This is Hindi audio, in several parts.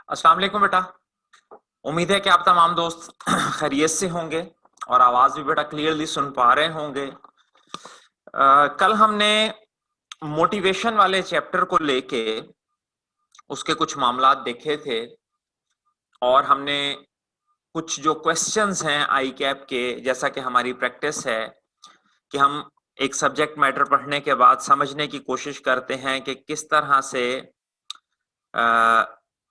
अस्सलाम वालेकुम बेटा। उम्मीद है कि आप तमाम दोस्त खैरियत से होंगे और आवाज भी बेटा क्लियरली सुन पा रहे होंगे। कल हमने मोटिवेशन वाले चैप्टर को लेके उसके कुछ मामलात देखे थे और हमने कुछ जो क्वेश्चंस हैं आई कैप के, जैसा कि हमारी प्रैक्टिस है कि हम एक सब्जेक्ट मैटर पढ़ने के बाद समझने की कोशिश करते हैं कि किस तरह से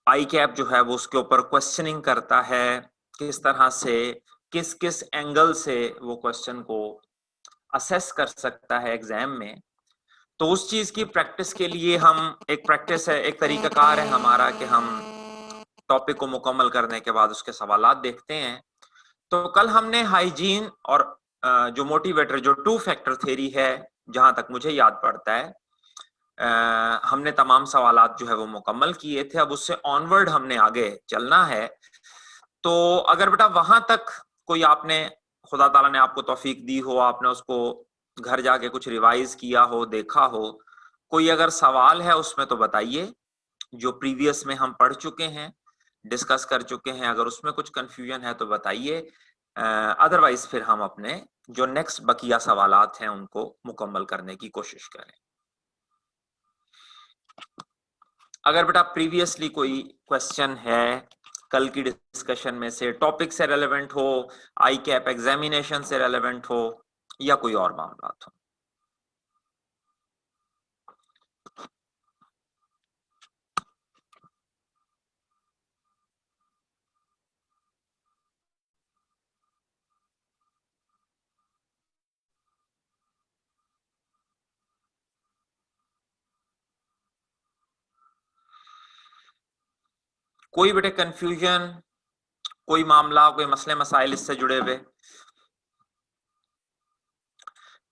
आई कैप जो है वो उसके ऊपर क्वेश्चनिंग करता है, किस तरह से किस किस एंगल से वो क्वेश्चन को असेस कर सकता है एग्जाम में। तो उस चीज की प्रैक्टिस के लिए हम एक प्रैक्टिस है, एक तरीकाकार है हमारा कि हम टॉपिक को मुकम्मल करने के बाद उसके सवालात देखते हैं। तो कल हमने हाइजीन और जो मोटिवेटर, जो टू फैक्टर थ्योरी है, जहां तक मुझे याद पड़ता है हमने तमाम सवालात जो है वो मुकम्मल किए थे। अब उससे ऑनवर्ड हमने आगे चलना है। तो अगर बेटा वहां तक कोई आपने, खुदा ताला ने आपको तौफीक दी हो, आपने उसको घर जाके कुछ रिवाइज किया हो, देखा हो, कोई अगर सवाल है उसमें तो बताइए। जो प्रीवियस में हम पढ़ चुके हैं, डिस्कस कर चुके हैं, अगर उसमें कुछ कंफ्यूजन है तो बताइए। अदरवाइज फिर हम अपने जो नेक्स्ट बकिया सवालात हैं उनको मुकम्मल करने की कोशिश करें। अगर बेटा प्रीवियसली कोई क्वेश्चन है कल की डिस्कशन में से, टॉपिक से रेलेवेंट हो, आई कैप एग्जामिनेशन से रेलेवेंट हो, या कोई और मामला हो। कोई बेटे कंफ्यूजन, कोई मामला, कोई मसले मसाइल इससे जुड़े हुए?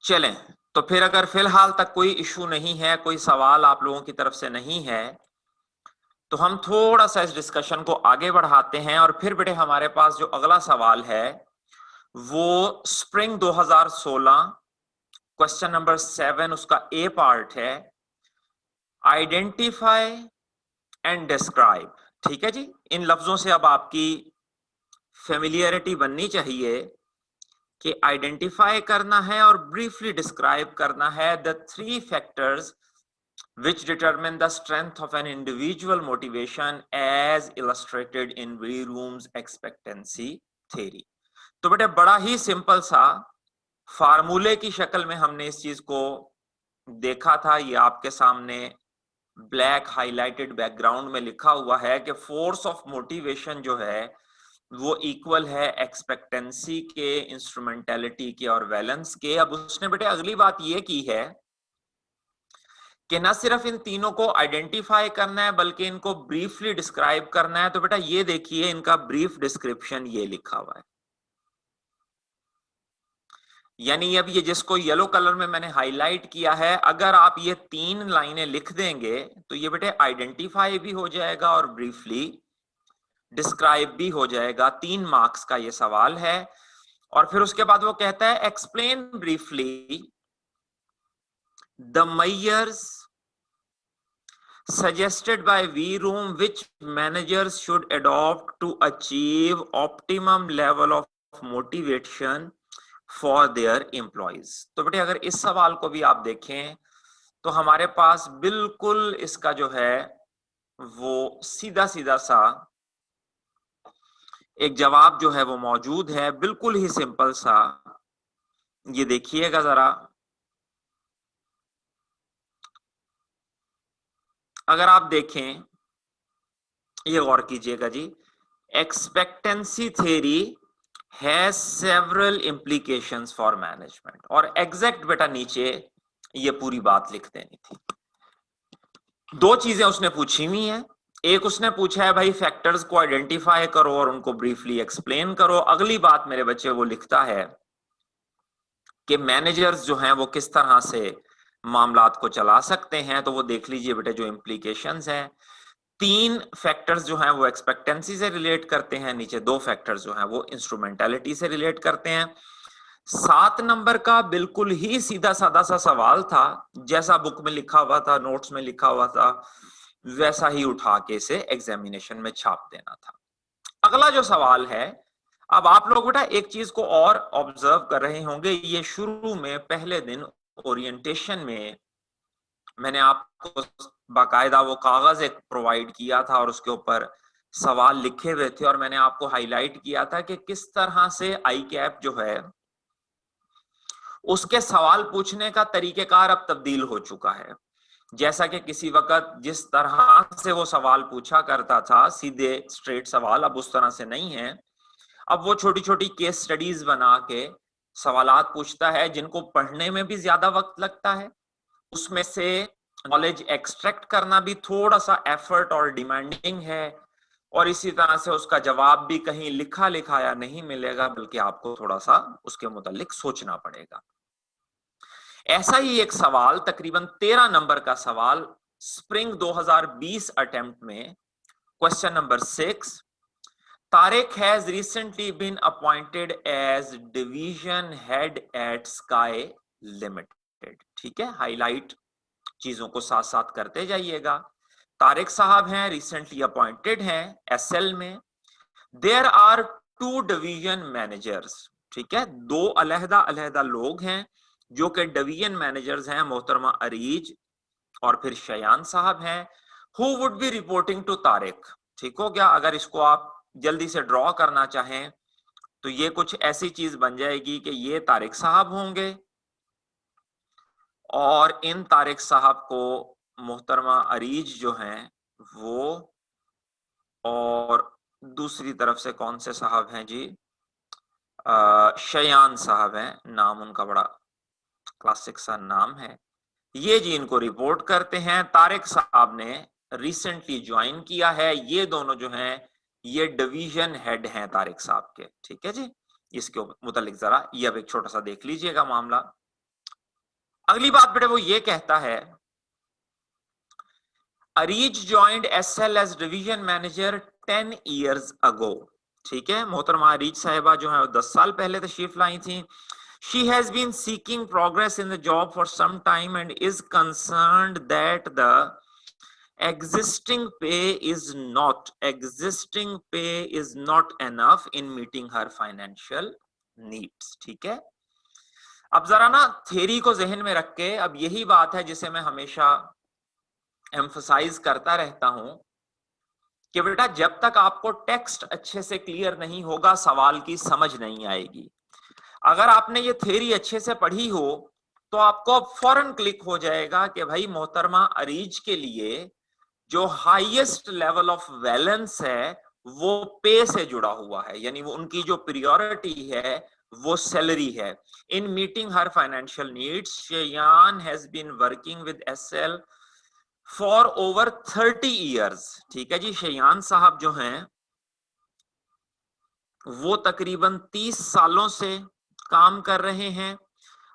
चलें, तो फिर अगर फिलहाल तक कोई इशू नहीं है, कोई सवाल आप लोगों की तरफ से नहीं है, तो हम थोड़ा सा इस डिस्कशन को आगे बढ़ाते हैं। और फिर बेटे हमारे पास जो अगला सवाल है वो स्प्रिंग 2016 क्वेश्चन नंबर 7, उसका ए पार्ट है, आइडेंटिफाई एंड डिस्क्राइब। ठीक है जी, इन लफ्जों से अब आपकी फेमिलियरिटी बननी चाहिए कि आइडेंटिफाई करना है और ब्रीफली डिस्क्राइब करना है the 3 factors which determine the strength of an individual motivation as illustrated in Vroom's expectancy theory। तो बेटे बड़ा ही सिंपल सा फार्मूले की शक्ल में हमने इस चीज को देखा था। ये आपके सामने ब्लैक हाइलाइटेड बैकग्राउंड में लिखा हुआ है कि फोर्स ऑफ मोटिवेशन जो है वो इक्वल है एक्सपेक्टेंसी के, इंस्ट्रूमेंटेलिटी के और वैलेंस के। अब उसने बेटे अगली बात ये की है कि ना सिर्फ इन तीनों को आइडेंटिफाई करना है बल्कि इनको ब्रीफली डिस्क्राइब करना है। तो बेटा ये देखिए, इनका ब्रीफ डिस्क्रिप्शन ये लिखा हुआ है। यानी अब ये जिसको येलो कलर में मैंने हाईलाइट किया है, अगर आप ये 3 लाइनें लिख देंगे तो ये बेटे आइडेंटिफाई भी हो जाएगा और ब्रीफली डिस्क्राइब भी हो जाएगा। 3 मार्क्स का ये सवाल है। और फिर उसके बाद वो कहता है explain briefly the measures suggested by Vroom which managers should adopt to achieve optimum level of motivation for their employees। तो बेटे अगर इस सवाल को भी आप देखें तो हमारे पास बिल्कुल इसका जो है वो सीधा सीधा सा एक जवाब जो है वो मौजूद है, बिल्कुल ही सिंपल सा। ये देखिएगा जरा, अगर आप देखें, ये गौर कीजिएगा जी, expectancy theory has several implications for management. और एग्जैक्ट बेटा नीचे ये पूरी बात लिख देनी थी। 2 चीजें उसने पूछी हुई हैं। एक उसने पूछा है भाई फैक्टर्स को आइडेंटिफाई करो और उनको ब्रीफली एक्सप्लेन करो। अगली बात मेरे बच्चे वो लिखता है कि मैनेजर्स जो हैं वो किस तरह से मामलात को चला सकते हैं। तो वो देख लीजिए बेटे जो इंप्लीकेशंस हैं। 3 फैक्टर्स जो हैं वो एक्सपेक्टेंसी से रिलेट करते हैं, नीचे 2 फैक्टर्स जो हैं वो इंस्ट्रूमेंटेलिटी से रिलेट करते हैं। 7 नंबर का बिल्कुल ही सीधा साधा सा सवाल था, जैसा बुक में लिखा हुआ था, नोट्स में लिखा हुआ था, वैसा ही उठा के इसे एग्जामिनेशन में छाप देना था। अगला जो सवाल है, अब आप लोग बेटा एक चीज को और ऑब्जर्व कर रहे होंगे, ये शुरू में पहले दिन ओरिएंटेशन में मैंने आपको बाकायदा वो कागज एक प्रोवाइड किया था और उसके ऊपर सवाल लिखे हुए थे और मैंने आपको हाईलाइट किया था कि किस तरह से आई कैप जो है उसके सवाल पूछने का तरीकेकार अब तब्दील हो चुका है। जैसा कि किसी वक्त जिस तरह से वो सवाल पूछा करता था, सीधे स्ट्रेट सवाल, अब उस तरह से नहीं है। अब वो छोटी छोटी केस स्टडीज बना के सवालात पूछता है जिनको पढ़ने में भी ज्यादा वक्त लगता है, उसमें से नॉलेज एक्सट्रैक्ट करना भी थोड़ा सा एफर्ट और डिमांडिंग है, और इसी तरह से उसका जवाब भी कहीं लिखा लिखाया नहीं मिलेगा, बल्कि आपको थोड़ा सा उसके मुतालिक सोचना पड़ेगा। ऐसा ही एक सवाल, तकरीबन 13 नंबर का सवाल, स्प्रिंग 2020 अटेम्प्ट में, question number 6, Tariq has recently been appointed as division head at Sky Limited. ठीक है, हाईलाइट चीजों को साथ साथ करते जाइएगा। तारिक साहब हैं, रिसेंटली अपॉइंटेड हैं एसएल में। There are 2 division managers. ठीक है, 2 अलहदा अलहदा लोग हैं जो कि डिवीजन मैनेजर्स हैं, मोहतरमा अरीज और फिर शयान साहब हैं। Who would be reporting to Tariq. ठीक हो गया। अगर इसको आप जल्दी से ड्रॉ करना चाहें तो ये कुछ ऐसी चीज बन जाएगी कि ये तारिक साहब होंगे और इन तारिक साहब को मोहतरमा अरीज जो हैं वो, और दूसरी तरफ से कौन से साहब हैं जी, शयान साहब हैं, नाम उनका बड़ा क्लासिक सा नाम है, ये जी इनको रिपोर्ट करते हैं। तारिक साहब ने रिसेंटली ज्वाइन किया है। ये दोनों जो हैं ये डिवीजन हेड हैं तारिक साहब के। ठीक है जी, इसके मुतालिक जरा ये अब एक छोटा सा देख लीजिएगा मामला। अगली बात बेटे वो ये कहता है, Areej joined SL as division manager 10 years ago। ठीक है, मोहतरमा अरीज साहिबा जो है 10 साल पहले तशरीफ लाई थी। She has been seeking progress in the job for some time and is concerned that the existing pay is not enough in meeting her financial needs। ठीक है, अब जरा ना थ्योरी को जहन में रख के, अब यही बात है जिसे मैं हमेशा एम्फसाइज करता रहता हूं कि बेटा जब तक आपको टेक्स्ट अच्छे से क्लियर नहीं होगा सवाल की समझ नहीं आएगी। अगर आपने ये थ्योरी अच्छे से पढ़ी हो तो आपको अब फौरन क्लिक हो जाएगा कि भाई मोहतरमा अरीज के लिए जो हाईएस्ट लेवल ऑफ बैलेंस है वो पे से जुड़ा हुआ है, यानी वो उनकी जो प्रायोरिटी है वो सैलरी है। In meeting her financial needs, Shayan has been working with SL for over 30 years। ठीक है जी, शयान साहब जो हैं वो तकरीबन 30 सालों से काम कर रहे हैं।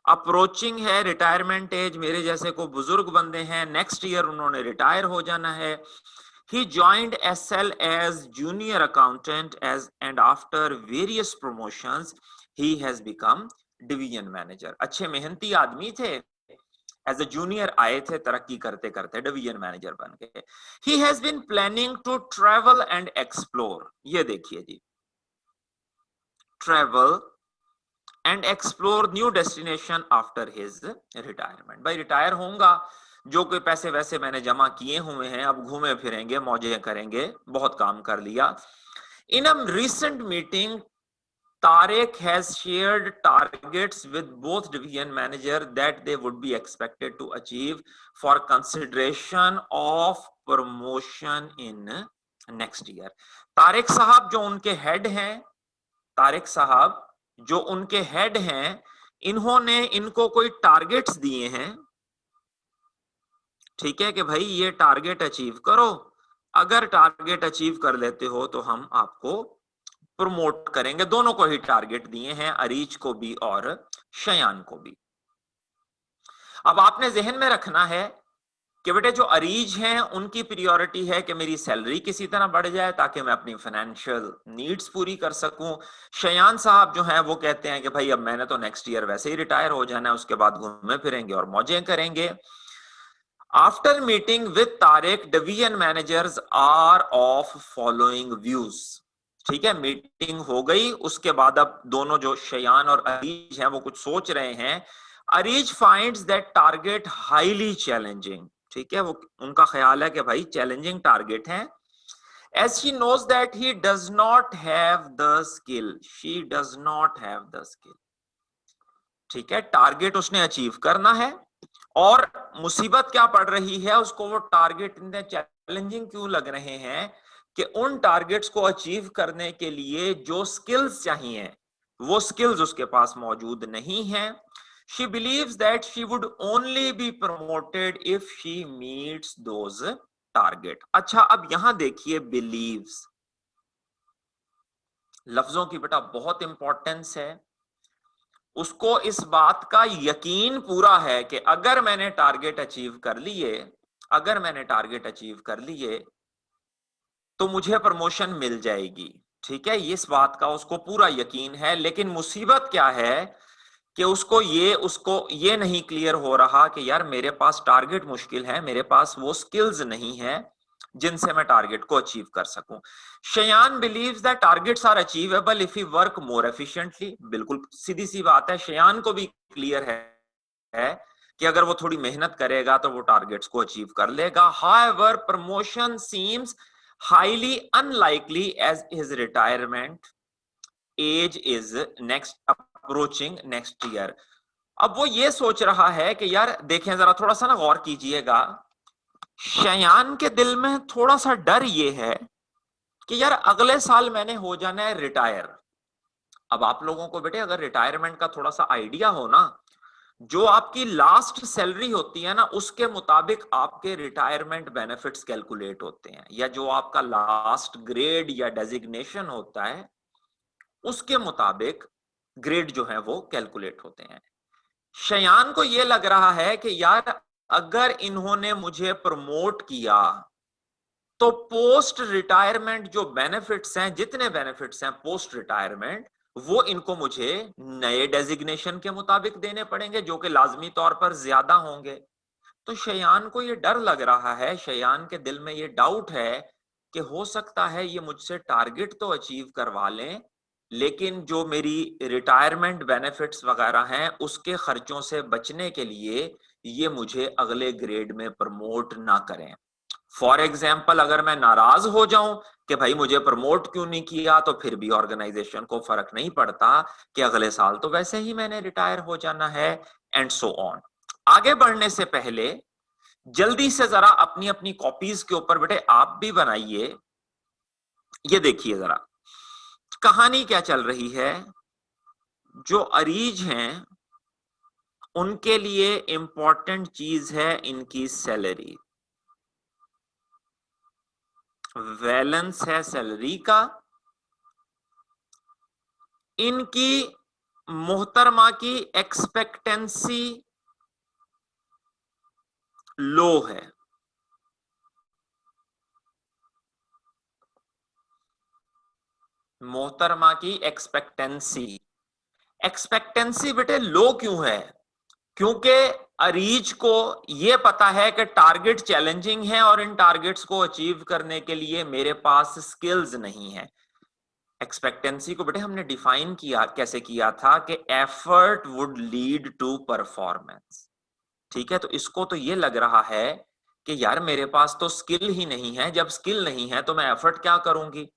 अप्रोचिंग है रिटायरमेंट एज, मेरे जैसे को बुजुर्ग बंदे हैं, नेक्स्ट ईयर उन्होंने रिटायर हो जाना है। He joined SL as junior accountant and after various promotions he has become division manager। अच्छे मेहनती आदमी थे, एज ए जूनियर आए थे, तरक्की करते करते डिवीजन मैनेजर बन गए। He has been planning to travel and explore। ये देखिए जी, travel and explore new destination after his retirement। भाई रिटायर होऊंगा, जो कोई पैसे वैसे मैंने जमा किए हुए हैं अब घूमे फिरेंगे, मौजें करेंगे, बहुत काम कर लिया। In a recent meeting, Tariq has shared targets with both division manager that they would be expected to achieve for consideration of promotion in next year। Tariq साहब जो उनके हेड हैं, तारिक साहब जो उनके हेड हैं, इन्होंने इनको कोई टारगेट्स दिए हैं। ठीक है कि भाई ये टारगेट अचीव करो, अगर टारगेट अचीव कर लेते हो तो हम आपको प्रमोट करेंगे। दोनों को ही टारगेट दिए हैं, अरीज को भी और शयान को भी। अब आपने जहन में रखना है कि बेटे जो अरीज हैं उनकी प्रायोरिटी है कि मेरी सैलरी किसी तरह बढ़ जाए ताकि मैं अपनी फाइनेंशियल नीड्स पूरी कर सकूं। शयान साहब जो हैं वो कहते हैं कि भाई अब मैंने तो नेक्स्ट ईयर वैसे ही रिटायर हो जाना है, उसके बाद घूमे फिरेंगे और मौजें करेंगे। After meeting with Tariq, division managers are of following views. ठीक है, मीटिंग हो गई, उसके बाद अब दोनों जो शयान और अरीज हैं वो कुछ सोच रहे हैं। Areej finds that target highly challenging. ठीक है, वो उनका ख्याल है कि भाई चैलेंजिंग टारगेट है। As she knows that he does not have the skill, she does not have the skill. ठीक है, टारगेट उसने अचीव करना है और मुसीबत क्या पड़ रही है उसको, वो टारगेट इतने चैलेंजिंग क्यों लग रहे हैं कि उन टारगेट्स को अचीव करने के लिए जो स्किल्स चाहिए वो स्किल्स उसके पास मौजूद नहीं है। She believes that she would only be promoted if she meets those target. अच्छा, अब यहां देखिए बिलीव्स, लफ्जों की बेटा बहुत इंपॉर्टेंस है। उसको इस बात का यकीन पूरा है कि अगर मैंने टारगेट अचीव कर लिए, अगर मैंने टारगेट अचीव कर लिए तो मुझे प्रमोशन मिल जाएगी। ठीक है, इस बात का उसको पूरा यकीन है। लेकिन मुसीबत क्या है कि उसको ये नहीं क्लियर हो रहा कि यार मेरे पास टारगेट मुश्किल है, मेरे पास वो स्किल्स नहीं है जिनसे मैं टारगेट को अचीव कर सकूं। Shayan believes that targets are achievable if you work more efficiently. बिल्कुल सीधी सी बात है, शयान को भी क्लियर है कि अगर वो थोड़ी मेहनत करेगा तो वो टारगेट्स को अचीव कर लेगा। However promotion seems highly unlikely as his retirement age is next approaching next year. अब वो ये सोच रहा है कि यार देखें जरा, थोड़ा सा ना गौर कीजिएगा, शयान के दिल में थोड़ा सा डर ये है कि यार अगले साल मैंने हो जाना है रिटायर। अब आप लोगों को बेटे अगर रिटायरमेंट का थोड़ा सा आइडिया हो ना, जो आपकी लास्ट सैलरी होती है ना उसके मुताबिक आपके रिटायरमेंट बेनिफिट्स कैलकुलेट होते हैं, या जो आपका लास्ट ग्रेड या डेजिग्नेशन होता है उसके मुताबिक ग्रेड जो है वो कैलकुलेट होते हैं। शयान को यह लग रहा है कि यार अगर इन्होंने मुझे प्रमोट किया तो पोस्ट रिटायरमेंट जो बेनिफिट्स हैं, जितने बेनिफिट्स हैं पोस्ट रिटायरमेंट, वो इनको मुझे नए डेजिग्नेशन के मुताबिक देने पड़ेंगे जो कि लाजमी तौर पर ज्यादा होंगे। तो शयान को ये डर लग रहा है, शयान के दिल में ये डाउट है कि हो सकता है ये मुझसे टारगेट तो अचीव करवा लें लेकिन जो मेरी रिटायरमेंट बेनिफिट्स वगैरह हैं उसके खर्चों से बचने के लिए ये मुझे अगले ग्रेड में प्रमोट ना करें। फॉर एग्जाम्पल, अगर मैं नाराज हो जाऊं कि भाई मुझे प्रमोट क्यों नहीं किया, तो फिर भी ऑर्गेनाइजेशन को फर्क नहीं पड़ता कि अगले साल तो वैसे ही मैंने रिटायर हो जाना है, एंड सो ऑन। आगे बढ़ने से पहले जल्दी से जरा अपनी अपनी कॉपीज के ऊपर बेटे आप भी बनाइए। ये देखिए जरा कहानी क्या चल रही है। जो अरीज हैं उनके लिए इंपॉर्टेंट चीज है इनकी सैलरी, बैलेंस है सैलरी का। इनकी मोहतरमा की एक्सपेक्टेंसी लो है। मोहतरमा की एक्सपेक्टेंसी बेटे लो क्यों है? क्योंकि अरीज को यह पता है कि टारगेट चैलेंजिंग है और इन टारगेट्स को अचीव करने के लिए मेरे पास स्किल्स नहीं है। एक्सपेक्टेंसी को बेटे हमने डिफाइन किया, कैसे किया था कि effort would lead to performance. ठीक है, तो इसको तो ये लग रहा है कि यार मेरे पास तो स्किल ही नहीं है, जब स्किल नहीं है तो मैं एफर्ट क्या करूंगी।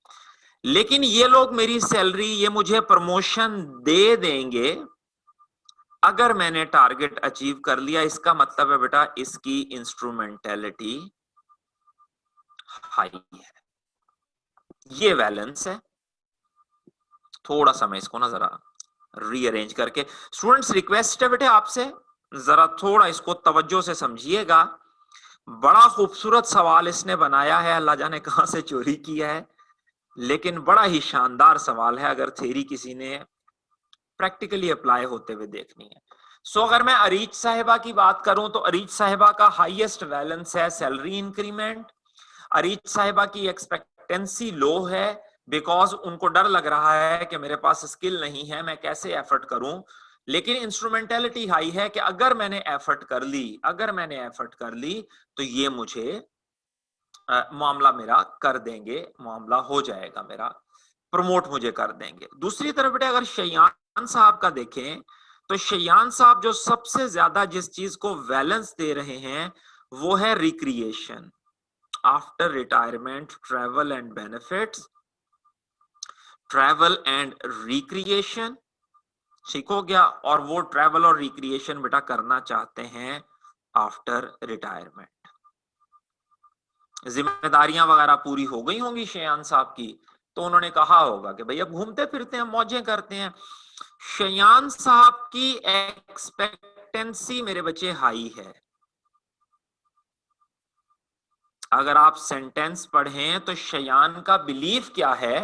लेकिन ये लोग मेरी सैलरी, ये मुझे प्रमोशन दे देंगे अगर मैंने टारगेट अचीव कर लिया। इसका मतलब है बेटा इसकी इंस्ट्रूमेंटेलिटी हाई है। ये बैलेंस है। थोड़ा सा मैं इसको ना जरा रीअरेंज करके, स्टूडेंट्स रिक्वेस्ट है बेटे आपसे जरा थोड़ा इसको तवज्जो से समझिएगा। बड़ा खूबसूरत सवाल इसने बनाया है, अल्लाह जाने कहां से चोरी किया है, लेकिन बड़ा ही शानदार सवाल है अगर थ्योरी किसी ने प्रैक्टिकली अप्लाई होते हुए देखनी है। सो अगर मैं अरीज साहिबा की बात करूं तो अरीज साहिबा का हाईएस्ट बैलेंस है सैलरी इंक्रीमेंट। अरीज साहिबा की एक्सपेक्टेंसी लो है बिकॉज उनको डर लग रहा है कि मेरे पास स्किल नहीं है, मैं कैसे एफर्ट करूं। लेकिन इंस्ट्रूमेंटेलिटी हाई है कि अगर मैंने एफर्ट कर ली तो ये मुझे मामला मेरा कर देंगे, मामला हो जाएगा मेरा, प्रमोट मुझे कर देंगे। दूसरी तरफ बेटा अगर शयान साहब का देखें तो शयान साहब जो सबसे ज्यादा जिस चीज को वैलेंस दे रहे हैं वो है recreation. After retirement travel and benefits, travel and recreation, ठीक हो गया। और वो ट्रैवल और रिक्रिएशन बेटा करना चाहते हैं आफ्टर रिटायरमेंट। जिम्मेदारियां वगैरह पूरी हो गई होंगी शयान साहब की, तो उन्होंने कहा होगा कि भैया घूमते फिरते हैं, मौजें करते हैं। शयान साहब की एक्सपेक्टेंसी मेरे बच्चे हाई है। अगर आप सेंटेंस पढ़ें तो शयान का बिलीफ क्या है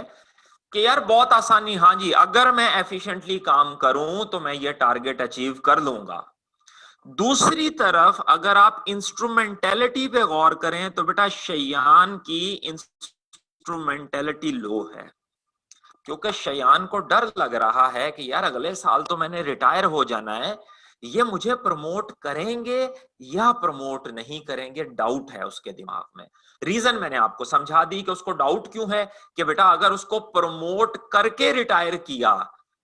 कि यार बहुत आसानी, हाँ जी अगर मैं एफिशिएंटली काम करूं तो मैं ये टारगेट अचीव कर लूंगा। दूसरी तरफ अगर आप इंस्ट्रूमेंटेलिटी पे गौर करें तो बेटा शयान की इंस्ट्रूमेंटेलिटी लो है, क्योंकि शयान को डर लग रहा है कि यार अगले साल तो मैंने रिटायर हो जाना है, ये मुझे प्रमोट करेंगे या प्रमोट नहीं करेंगे, डाउट है उसके दिमाग में। रीजन मैंने आपको समझा दी कि उसको डाउट क्यों है कि बेटा अगर उसको प्रमोट करके रिटायर किया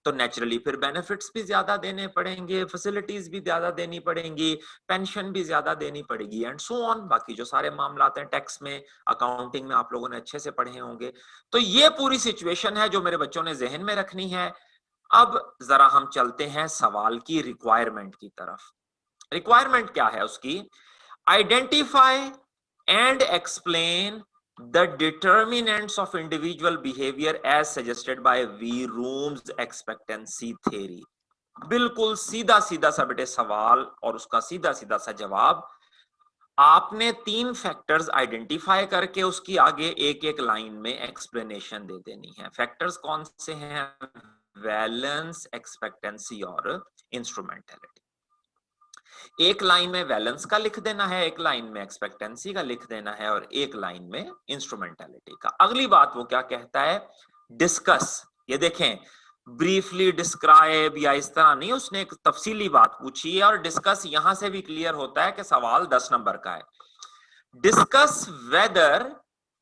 तो नेचुरली फिर बेनिफिट्स भी ज्यादा देने पड़ेंगे, फैसिलिटीज भी ज्यादा देनी पड़ेंगी, पेंशन भी ज्यादा देनी पड़ेगी एंड सो ऑन। बाकी जो सारे मामला आते हैं टैक्स में, अकाउंटिंग में, आप लोगों ने अच्छे से पढ़े होंगे। तो ये पूरी सिचुएशन है जो मेरे बच्चों ने जहन में रखनी है। अब जरा हम चलते हैं सवाल की रिक्वायरमेंट की तरफ। रिक्वायरमेंट क्या है उसकी? Identify and explain the determinants of individual behavior as suggested by Vroom's expectancy theory। बिल्कुल सीधा सीधा सा बेटे सवाल और उसका सीधा सीधा सा जवाब। आपने 3 फैक्टर्स आइडेंटिफाई करके उसकी आगे एक एक लाइन में एक्सप्लेनेशन दे देनी है। फैक्टर्स कौन से हैं? वैलेंस, एक्सपेक्टेंसी और इंस्ट्रूमेंटेलिटी। एक लाइन में वैलेंस का लिख देना है, एक लाइन में एक्सपेक्टेंसी का लिख देना है और एक लाइन में इंस्ट्रूमेंटेलिटी का। अगली बात वो क्या कहता है? डिस्कस। ये देखें, ब्रीफली डिस्क्राइब या इस तरह नहीं, उसने एक तफसीली बात पूछी है। और डिस्कस यहां से भी क्लियर होता है कि सवाल 10 नंबर का है। Discuss whether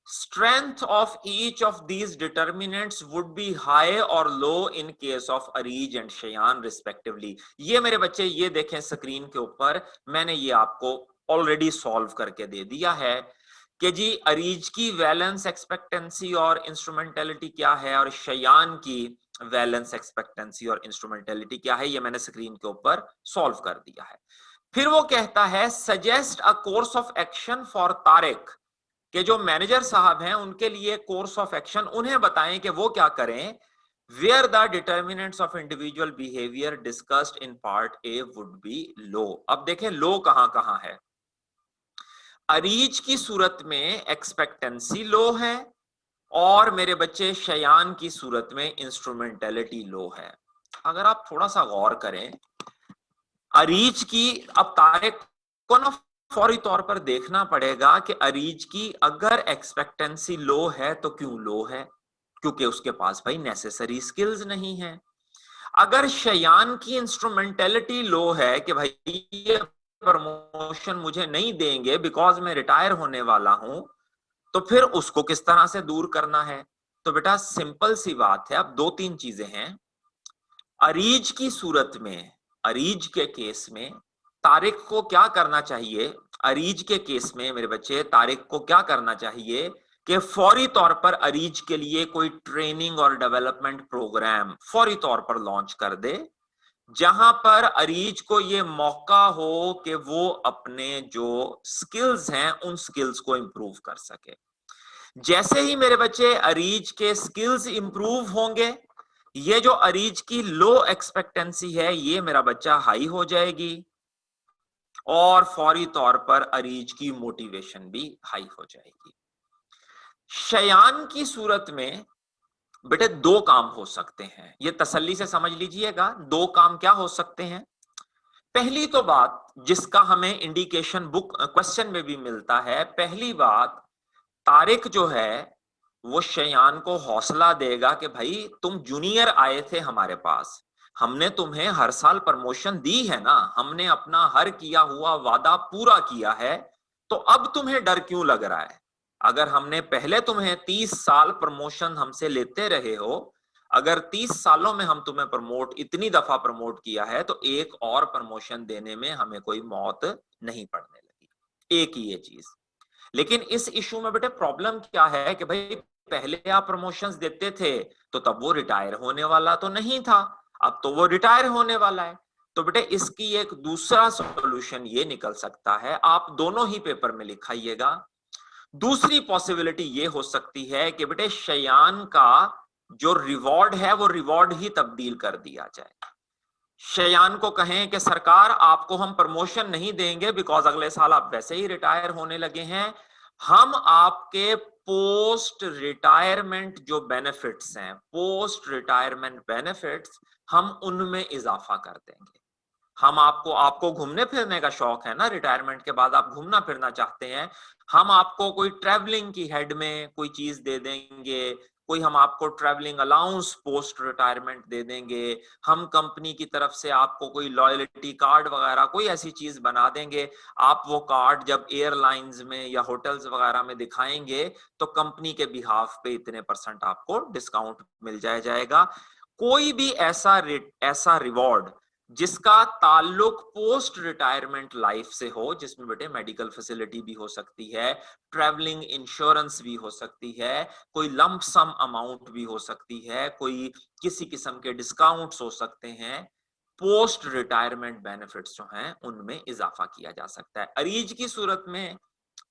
strength of each of these determinants would be high or low in case of Areej and Shayan respectively। ये मेरे बच्चे ये देखें स्क्रीन के ऊपर, मैंने ये आपको ऑलरेडी सॉल्व करके दे दिया है कि जी अरीज की वैलेंस, एक्सपेक्टेंसी और इंस्ट्रूमेंटेलिटी क्या है और शयान की वैलेंस, एक्सपेक्टेंसी और इंस्ट्रूमेंटेलिटी क्या है, ये मैंने स्क्रीन के ऊपर सॉल्व कर दिया है। फिर वो कहता है suggest a course of action for Tariq, कि जो मैनेजर साहब हैं उनके लिए कोर्स ऑफ एक्शन, उन्हें बताएं कि वो क्या करें। Where the determinants of individual behaviour discussed in part A would be लो। अब देखें लो कहां कहां है। अरीज की सूरत में एक्सपेक्टेंसी लो है और मेरे बच्चे शयान की सूरत में इंस्ट्रूमेंटेलिटी लो है। अगर आप थोड़ा सा गौर करें अरीज की, अब तारिक को ना फौरी तौर पर देखना पड़ेगा कि अरीज की अगर एक्सपेक्टेंसी लो है तो क्यों लो है? क्योंकि उसके पास भाई नेसेसरी स्किल्स नहीं है। अगर शयान की इंस्ट्रूमेंटेलिटी लो है कि भाई ये प्रमोशन मुझे नहीं देंगे बिकॉज मैं रिटायर होने वाला हूं, तो फिर उसको किस तरह से दूर करना है? तो बेटा सिंपल सी बात है, अब 2-3 चीजें हैं। अरीज की सूरत में, अरीज के केस में तारिक को क्या करना चाहिए? अरीज के केस में मेरे बच्चे तारिक को क्या करना चाहिए कि फौरी तौर पर अरीज के लिए कोई ट्रेनिंग और डेवलपमेंट प्रोग्राम फौरी तौर पर लॉन्च कर दे, जहां पर अरीज को ये मौका हो कि वो अपने जो स्किल्स हैं उन स्किल्स को इंप्रूव कर सके। जैसे ही मेरे बच्चे अरीज के स्किल्स इंप्रूव होंगे, ये जो अरीज की लो एक्सपेक्टेंसी है ये मेरा बच्चा हाई हो जाएगी और फौरी तौर पर अरीज की मोटिवेशन भी हाई हो जाएगी। शयान की सूरत में बेटे 2 काम हो सकते हैं, ये तसल्ली से समझ लीजिएगा। 2 काम क्या हो सकते हैं? पहली तो बात जिसका हमें इंडिकेशन बुक क्वेश्चन में भी मिलता है, पहली बात तारिक जो है वो शयान को हौसला देगा कि भाई तुम जूनियर आए थे हमारे पास, हमने तुम्हें हर साल प्रमोशन दी है ना, हमने अपना हर किया हुआ वादा पूरा किया है, तो अब तुम्हें डर क्यों लग रहा है? अगर हमने पहले तुम्हें 30 साल प्रमोशन हमसे लेते रहे हो, अगर 30 सालों में हम तुम्हें प्रमोट इतनी दफा प्रमोट किया है, तो एक और प्रमोशन देने में हमें कोई मौत नहीं पड़ने लगी। एक ही ये चीज। लेकिन इस इशू में बेटे प्रॉब्लम क्या है कि भाई पहले आप प्रमोशंस देते थे तो तब वो रिटायर होने वाला तो नहीं था, अब तो वो रिटायर होने वाला है। तो बेटे इसकी एक दूसरा सॉल्यूशन ये निकल सकता है, आप दोनों ही पेपर में लिखाइएगा। दूसरी पॉसिबिलिटी ये हो सकती है कि बेटे शयान का जो रिवॉर्ड है वो रिवॉर्ड ही तब्दील कर दिया जाए। शयान को कहें कि सरकार आपको हम प्रमोशन नहीं देंगे बिकॉज अगले साल आप वैसे ही रिटायर होने लगे हैं, हम आपके पोस्ट रिटायरमेंट जो बेनिफिट्स हैं, पोस्ट रिटायरमेंट बेनिफिट्स, हम उनमें इजाफा कर देंगे। हम आपको आपको घूमने फिरने का शौक है ना, रिटायरमेंट के बाद आप घूमना फिरना चाहते हैं, हम आपको कोई ट्रैवलिंग की हेड में कोई चीज दे देंगे, कोई हम आपको ट्रैवलिंग अलाउंस पोस्ट रिटायरमेंट दे देंगे, हम कंपनी की तरफ से आपको कोई लॉयल्टी कार्ड वगैरह कोई ऐसी चीज बना देंगे। आप वो कार्ड जब एयरलाइंस में या होटल्स वगैरह में दिखाएंगे तो कंपनी के बिहाफ पे इतने % आपको डिस्काउंट मिल जाएगा। कोई भी ऐसा रिवॉर्ड जिसका ताल्लुक पोस्ट रिटायरमेंट लाइफ से हो, जिसमें बेटे मेडिकल फैसिलिटी भी हो सकती है, ट्रैवलिंग इंश्योरेंस भी हो सकती है, कोई लंप सम अमाउंट भी हो सकती है, कोई किसी किस्म के डिस्काउंट्स हो सकते हैं, पोस्ट रिटायरमेंट बेनिफिट्स जो हैं उनमें इजाफा किया जा सकता है। अरीज की सूरत में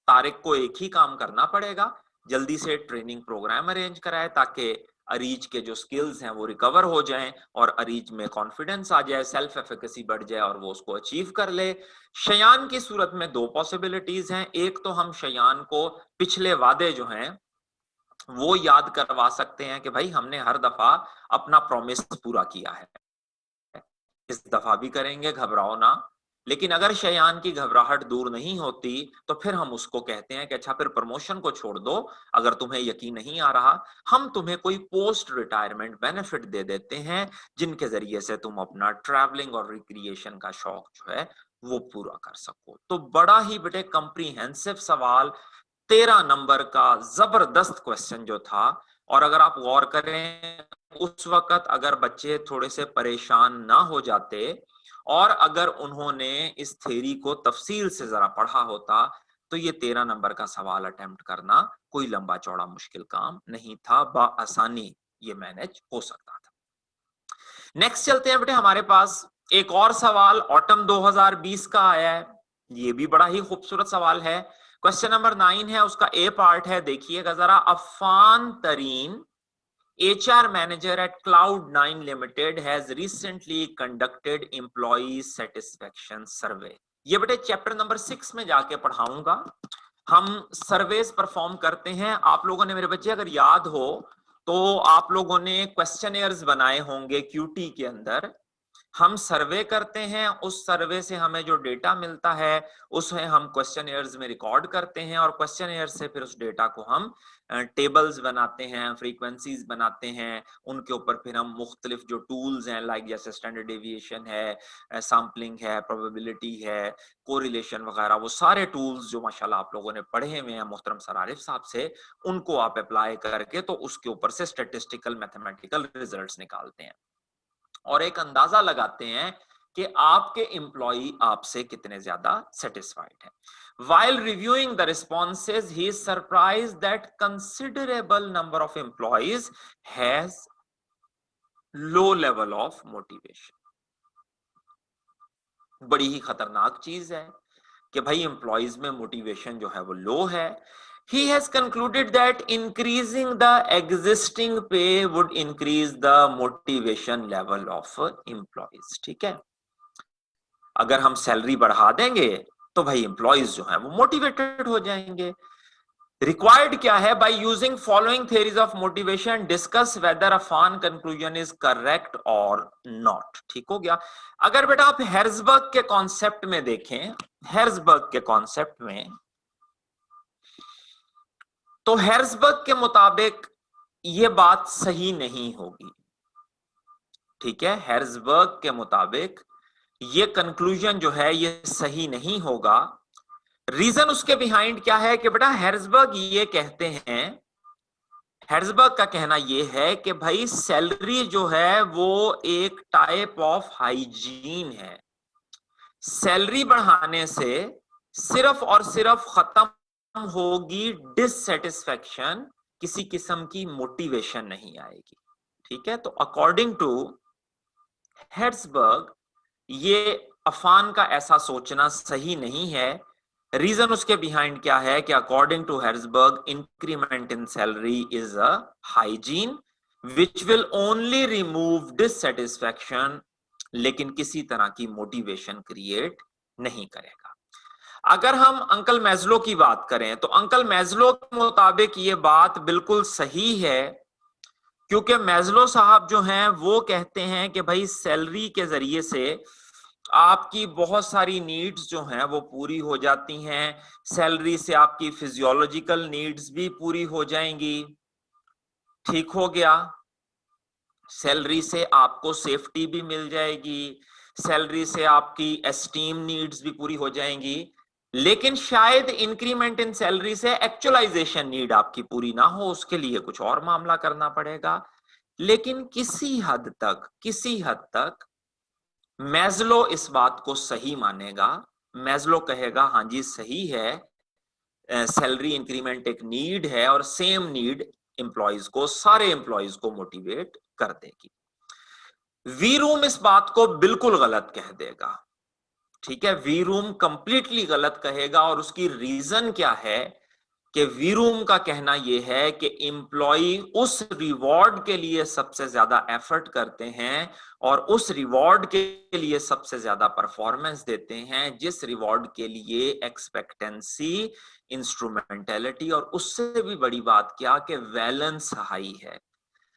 तारिक को एक ही काम करना पड़ेगा, जल्दी से ट्रेनिंग प्रोग्राम अरेंज कराए ताकि अरीज के जो स्किल्स हैं वो रिकवर हो जाएं और अरीज में कॉन्फिडेंस आ जाए, सेल्फ एफिकेसी बढ़ जाए और वो उसको अचीव कर ले। शयान की सूरत में दो पॉसिबिलिटीज हैं, एक तो हम शयान को पिछले वादे जो हैं वो याद करवा सकते हैं कि भाई हमने हर दफा अपना प्रॉमिस पूरा किया है, इस दफा भी करेंगे, घबराओ ना। लेकिन अगर शयान की घबराहट दूर नहीं होती तो फिर हम उसको कहते हैं कि अच्छा फिर प्रमोशन को छोड़ दो, अगर तुम्हें यकीन नहीं आ रहा हम तुम्हें कोई पोस्ट रिटायरमेंट बेनिफिट दे देते हैं जिनके जरिए से तुम अपना ट्रैवलिंग और रिक्रिएशन का शौक जो है वो पूरा कर सको। तो बड़ा ही बेटे कंप्रीहेंसिव सवाल, 13 नंबर का जबरदस्त क्वेश्चन जो था। और अगर आप गौर करें उस वक्त अगर बच्चे थोड़े से परेशान ना हो जाते और अगर उन्होंने इस थ्योरी को तफसील से जरा पढ़ा होता तो ये 13 नंबर का सवाल अटेम्प्ट करना कोई लंबा चौड़ा मुश्किल काम नहीं था, बआसानी ये मैनेज हो सकता था। नेक्स्ट चलते हैं बेटे, हमारे पास एक और सवाल ऑटम 2020 का आया है, ये भी बड़ा ही खूबसूरत सवाल है। क्वेश्चन नंबर 9 है, उसका ए पार्ट है, देखिएगा जरा। अफान तरीन HR manager at Cloud9 Limited has recently conducted employee satisfaction survey। ये बेटे चैप्टर नंबर 6 में जाके पढ़ाऊंगा। हम सर्वेस परफॉर्म करते हैं, आप लोगों ने मेरे बच्चे अगर याद हो तो आप लोगों ने क्वेश्चनेयर्स बनाए होंगे क्यूटी के अंदर। हम सर्वे करते हैं, उस सर्वे से हमें जो डेटा मिलता है उसे हम क्वेश्चनेयर्स में रिकॉर्ड करते हैं और क्वेश्चनेयर से फिर उस डेटा को हम टेबल्स बनाते हैं, फ्रीक्वेंसीज बनाते हैं, उनके ऊपर फिर हम मुख्तलिफ जो टूल्स हैं लाइक जैसे स्टैंडर्ड डेविएशन है, सैम्पलिंग है, प्रोबेबिलिटी है, कोरिलेशन वगैरह, वो सारे टूल्स जो माशाल्लाह आप लोगों ने पढ़े हुए हैं मोहतरम सर आरिफ साहब से, उनको आप अप्लाई करके तो उसके ऊपर से स्टैटिस्टिकल मैथमेटिकल रिजल्ट्स निकालते हैं और एक अंदाजा लगाते हैं कि आपके एम्प्लॉई आपसे कितने ज्यादा सेटिस्फाइड हैं। While reviewing the responses, he is surprised that considerable number of employees has low level of motivation। बड़ी ही खतरनाक चीज है कि भाई एम्प्लॉइज में मोटिवेशन जो है वो लो है। He has concluded that increasing the existing pay would increase the motivation level of employees। ठीक है, अगर हम सैलरी बढ़ा देंगे तो भाई एम्प्लॉइज जो है वो मोटिवेटेड हो जाएंगे। रिक्वायर्ड क्या है? By using following theories of motivation discuss whether Afan conclusion is correct और नॉट। ठीक हो गया। अगर बेटा आप हेर्जबर्ग के कॉन्सेप्ट में देखें, हेर्जबर्ग के कॉन्सेप्ट में, तो हेर्जबर्ग के मुताबिक ये बात सही नहीं होगी। ठीक है, हेर्जबर्ग के मुताबिक ये कंक्लूजन जो है ये सही नहीं होगा। रीजन उसके बिहाइंड क्या है कि बेटा हेर्जबर्ग ये कहते हैं, हेर्जबर्ग का कहना यह है कि भाई सैलरी जो है वो एक टाइप ऑफ हाइजीन है। सैलरी बढ़ाने से सिर्फ और सिर्फ खत्म होगी डिससेटिस्फैक्शन, किसी किस्म की मोटिवेशन नहीं आएगी। ठीक है, तो अकॉर्डिंग टू हेर्जबर्ग ये अफान का ऐसा सोचना सही नहीं है। रीजन उसके बिहाइंड क्या है कि according to Herzberg increment in salary is a hygiene which will only remove dissatisfaction, लेकिन किसी तरह की मोटिवेशन क्रिएट नहीं करेगा। अगर हम अंकल मैस्लो की बात करें तो अंकल मैस्लो के मुताबिक ये बात बिल्कुल सही है, क्योंकि मैस्लो साहब जो हैं वो कहते हैं कि भाई सैलरी के जरिए से आपकी बहुत सारी नीड्स जो हैं वो पूरी हो जाती हैं। सैलरी से आपकी फिजियोलॉजिकल नीड्स भी पूरी हो जाएंगी। ठीक हो गया, सैलरी से आपको सेफ्टी भी मिल जाएगी, सैलरी से आपकी एस्टीम नीड्स भी पूरी हो जाएंगी। लेकिन शायद इंक्रीमेंट इन सैलरी से एक्चुअलाइजेशन नीड आपकी पूरी ना हो, उसके लिए कुछ और मामला करना पड़ेगा। लेकिन किसी हद तक मैस्लो इस बात को सही मानेगा। मैस्लो कहेगा हाँ जी सही है, सैलरी इंक्रीमेंट एक नीड है और सेम नीड एम्प्लॉयज को, सारे एम्प्लॉयज को मोटिवेट कर देगी। वी रूम इस बात को बिल्कुल गलत कह देगा। ठीक है, वी रूम कंप्लीटली गलत कहेगा और उसकी रीजन क्या है कि वी रूम का कहना यह है कि एम्प्लॉय उस रिवॉर्ड के लिए सबसे ज्यादा एफर्ट करते हैं और उस रिवॉर्ड के लिए सबसे ज्यादा परफॉर्मेंस देते हैं जिस रिवॉर्ड के लिए एक्सपेक्टेंसी, इंस्ट्रूमेंटेलिटी और उससे भी बड़ी बात क्या कि वैलेंस हाई है।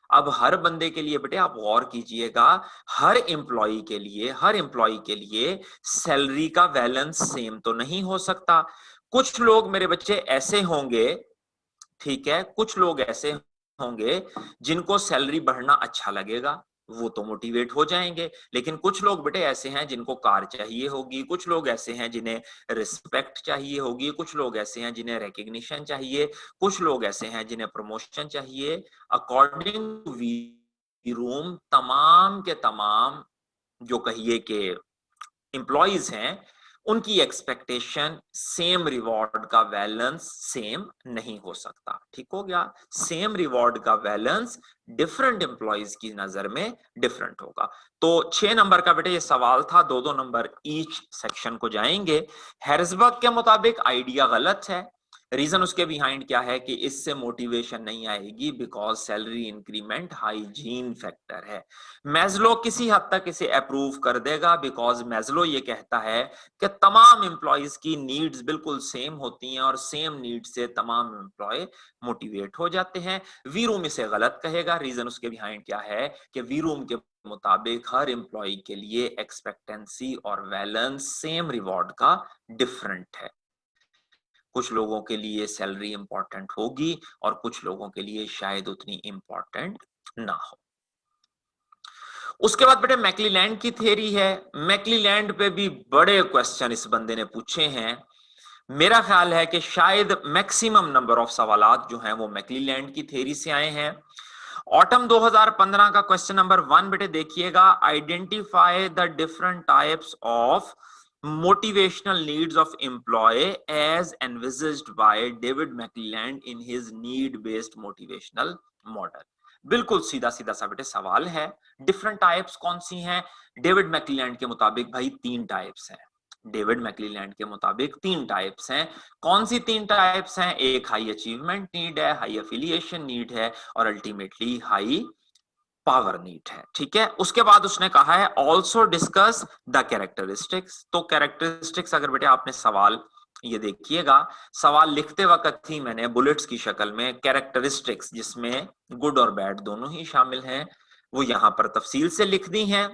अब हर बंदे के लिए बेटे आप गौर कीजिएगा, हर एम्प्लॉय के लिए सैलरी का बैलेंस सेम तो नहीं हो सकता। कुछ लोग मेरे बच्चे ऐसे होंगे, ठीक है, कुछ लोग ऐसे होंगे जिनको सैलरी बढ़ना अच्छा लगेगा, वो तो मोटिवेट हो जाएंगे। लेकिन कुछ लोग बेटे ऐसे हैं जिनको कार चाहिए होगी, कुछ लोग ऐसे हैं जिन्हें रिस्पेक्ट चाहिए होगी, कुछ लोग ऐसे हैं जिन्हें रिकग्निशन चाहिए, कुछ लोग ऐसे हैं जिन्हें प्रमोशन चाहिए। अकॉर्डिंग टू वी रूम तमाम के तमाम जो कहिए कि एम्प्लॉइज हैं उनकी एक्सपेक्टेशन सेम रिवॉर्ड का बैलेंस सेम नहीं हो सकता। ठीक हो गया, सेम रिवॉर्ड का बैलेंस डिफरेंट एम्प्लॉइज की नजर में डिफरेंट होगा। तो 6 नंबर का बेटे ये सवाल था, 2-2 नंबर ईच सेक्शन को जाएंगे। हेर्जबर्ग के मुताबिक आइडिया गलत है। रीजन उसके बिहाइंड क्या है कि इससे मोटिवेशन नहीं आएगी because salary increment hygiene factor है। मैस्लो किसी हद तक इसे अप्रूव कर देगा बिकॉज मैस्लो ये कहता है कि तमाम एम्प्लॉयज की नीड्स बिल्कुल सेम होती हैं और सेम नीड से तमाम एम्प्लॉय मोटिवेट हो जाते हैं। वी रूम इसे गलत कहेगा। रीजन उसके बिहाइंड क्या है कि वी रूम के मुताबिक हर एम्प्लॉय के लिए एक्सपेक्टेंसी और वैलेंस सेम रिवॉर्ड का डिफरेंट है। कुछ लोगों के लिए सैलरी इंपॉर्टेंट होगी और कुछ लोगों के लिए शायद उतनी इंपॉर्टेंट ना हो। उसके बाद बेटे मैक्लीलैंड की थ्योरी है। मैक्लीलैंड पे भी बड़े क्वेश्चन इस बंदे ने पूछे हैं। मेरा ख्याल है कि शायद मैक्सिमम नंबर ऑफ सवालात जो हैं वो मैक्लीलैंड की थ्योरी से आए हैं। ऑटम 2015 का क्वेश्चन नंबर 1 बेटे देखिएगा, identify the different types of motivational needs of employee as envisaged by David McClelland in his need based motivational model। बिल्कुल सीधा सीधा सा बेटे सवाल है। डिफरेंट टाइप्स कौन सी हैं? डेविड मैक्लीलैंड के मुताबिक भाई 3 टाइप्स हैं। डेविड मैक्लीलैंड के मुताबिक 3 टाइप्स हैं। कौन सी 3 टाइप्स हैं? एक हाई अचीवमेंट नीड है, हाई एफिलिएशन नीड है और अल्टीमेटली हाई पावर नीड है। ठीक है, उसके बाद उसने कहा है ऑल्सो डिस्कस द कैरेक्टरिस्टिक्स। तो कैरेक्टरिस्टिक्स अगर बेटे आपने सवाल ये देखिएगा, सवाल लिखते वक्त ही मैंने बुलेट्स की शक्ल में कैरेक्टरिस्टिक्स जिसमें गुड और बैड दोनों ही शामिल हैं वो यहां पर तफसील से लिख दी हैं।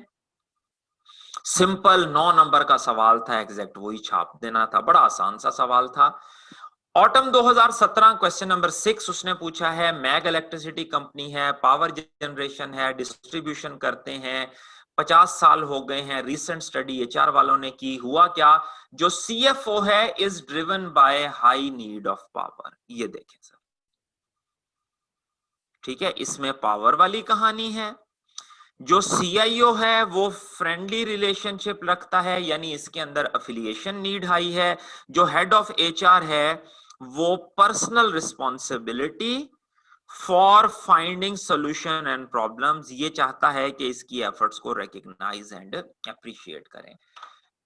सिंपल 9 नंबर का सवाल था, एग्जैक्ट वही छाप देना था, बड़ा आसान सा सवाल था। ऑटम 2017 क्वेश्चन नंबर 6 उसने पूछा है, मैग इलेक्ट्रिसिटी कंपनी है, पावर जनरेशन है, डिस्ट्रीब्यूशन करते हैं, 50 साल हो गए हैं, रीसेंट स्टडी एचआर वालों ने की, हुआ क्या, जो सीएफओ है is driven by high need of power. ये देखें सर, ठीक है, इसमें पावर वाली कहानी है। जो सीआईओ है वो फ्रेंडली रिलेशनशिप रखता है, यानी इसके अंदर अफिलिएशन नीड हाई है। जो हेड ऑफ एचआर है वो personal responsibility for finding solution and problems, ये चाहता है कि इसकी एफर्ट्स को रिकग्नाइज एंड अप्रिशिएट करें।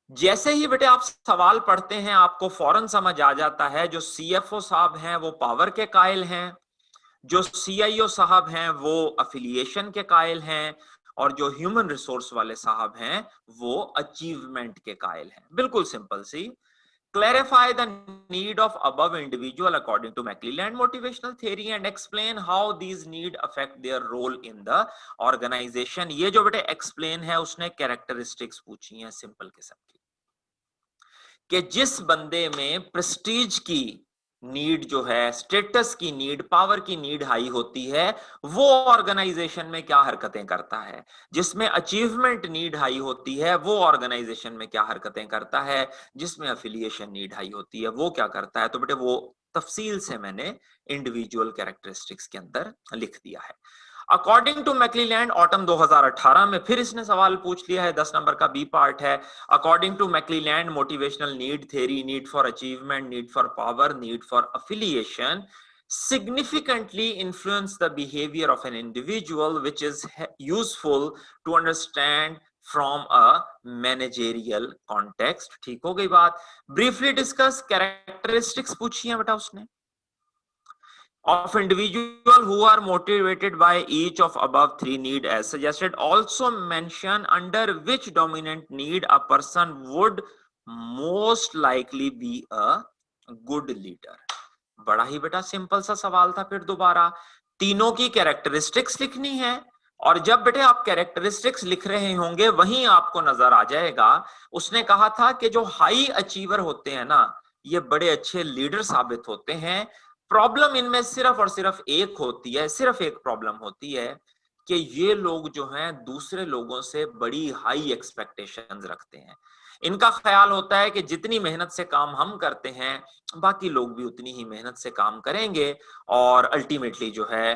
जैसे ही बेटे आप सवाल पढ़ते हैं आपको फौरन समझ आ जाता है, जो सीएफओ साहब हैं वो पावर के कायल हैं, जो सीआईओ साहब हैं वो अफिलिएशन के कायल हैं, और जो ह्यूमन रिसोर्स वाले साहब हैं वो अचीवमेंट के कायल हैं। बिल्कुल सिंपल सी। Clarify the need of above individual according to McClelland motivational theory and explain how these need affect their role in the organisation. ये जो बेटे एक्सप्लेन है उसने कैरेक्टरिस्टिक्स पूछी हैं सिंपल किस्म की, कि जिस बंदे में प्रेस्टीज की नीड जो है, स्टेटस की नीड, पावर की नीड हाई होती है, वो ऑर्गेनाइजेशन में क्या हरकतें करता है। जिसमें अचीवमेंट नीड हाई होती है वो ऑर्गेनाइजेशन में क्या हरकतें करता है। जिसमें अफिलिएशन नीड हाई होती है वो क्या करता है। तो बेटे वो तफसील से मैंने इंडिविजुअल कैरेक्टरिस्टिक्स के अंदर लिख दिया है। अकॉर्डिंग टू मैक्लीलैंड, ऑटम 2018 में फिर इसने सवाल पूछ लिया है, 10 नंबर का बी पार्ट है। According to McClelland motivational need theory, need for achievement, need for power, need for affiliation significantly influence the behavior of an individual, which is useful to understand from a managerial context। ठीक हो गई बात। ब्रीफली डिस्कस कैरेक्टरिस्टिक्स पूछी है बेटा उसने of individual who are motivated by each of above three need as suggested. Also mention under which dominant need a person would most likely be a good leader। बड़ा ही बेटा सिंपल सा सवाल था। फिर दोबारा तीनों की कैरेक्टरिस्टिक्स लिखनी है, और जब बेटे आप कैरेक्टरिस्टिक्स लिख रहे होंगे वहीं आपको नजर आ जाएगा। उसने कहा था कि जो हाई अचीवर होते हैं ना, ये बड़े अच्छे लीडर साबित होते हैं। प्रॉब्लम इनमें सिर्फ और सिर्फ एक होती है, सिर्फ एक प्रॉब्लम होती है कि ये लोग जो हैं दूसरे लोगों से बड़ी हाई एक्सपेक्टेशंस रखते हैं। इनका ख्याल होता है कि जितनी मेहनत से काम हम करते हैं बाकी लोग भी उतनी ही मेहनत से काम करेंगे, और अल्टीमेटली जो है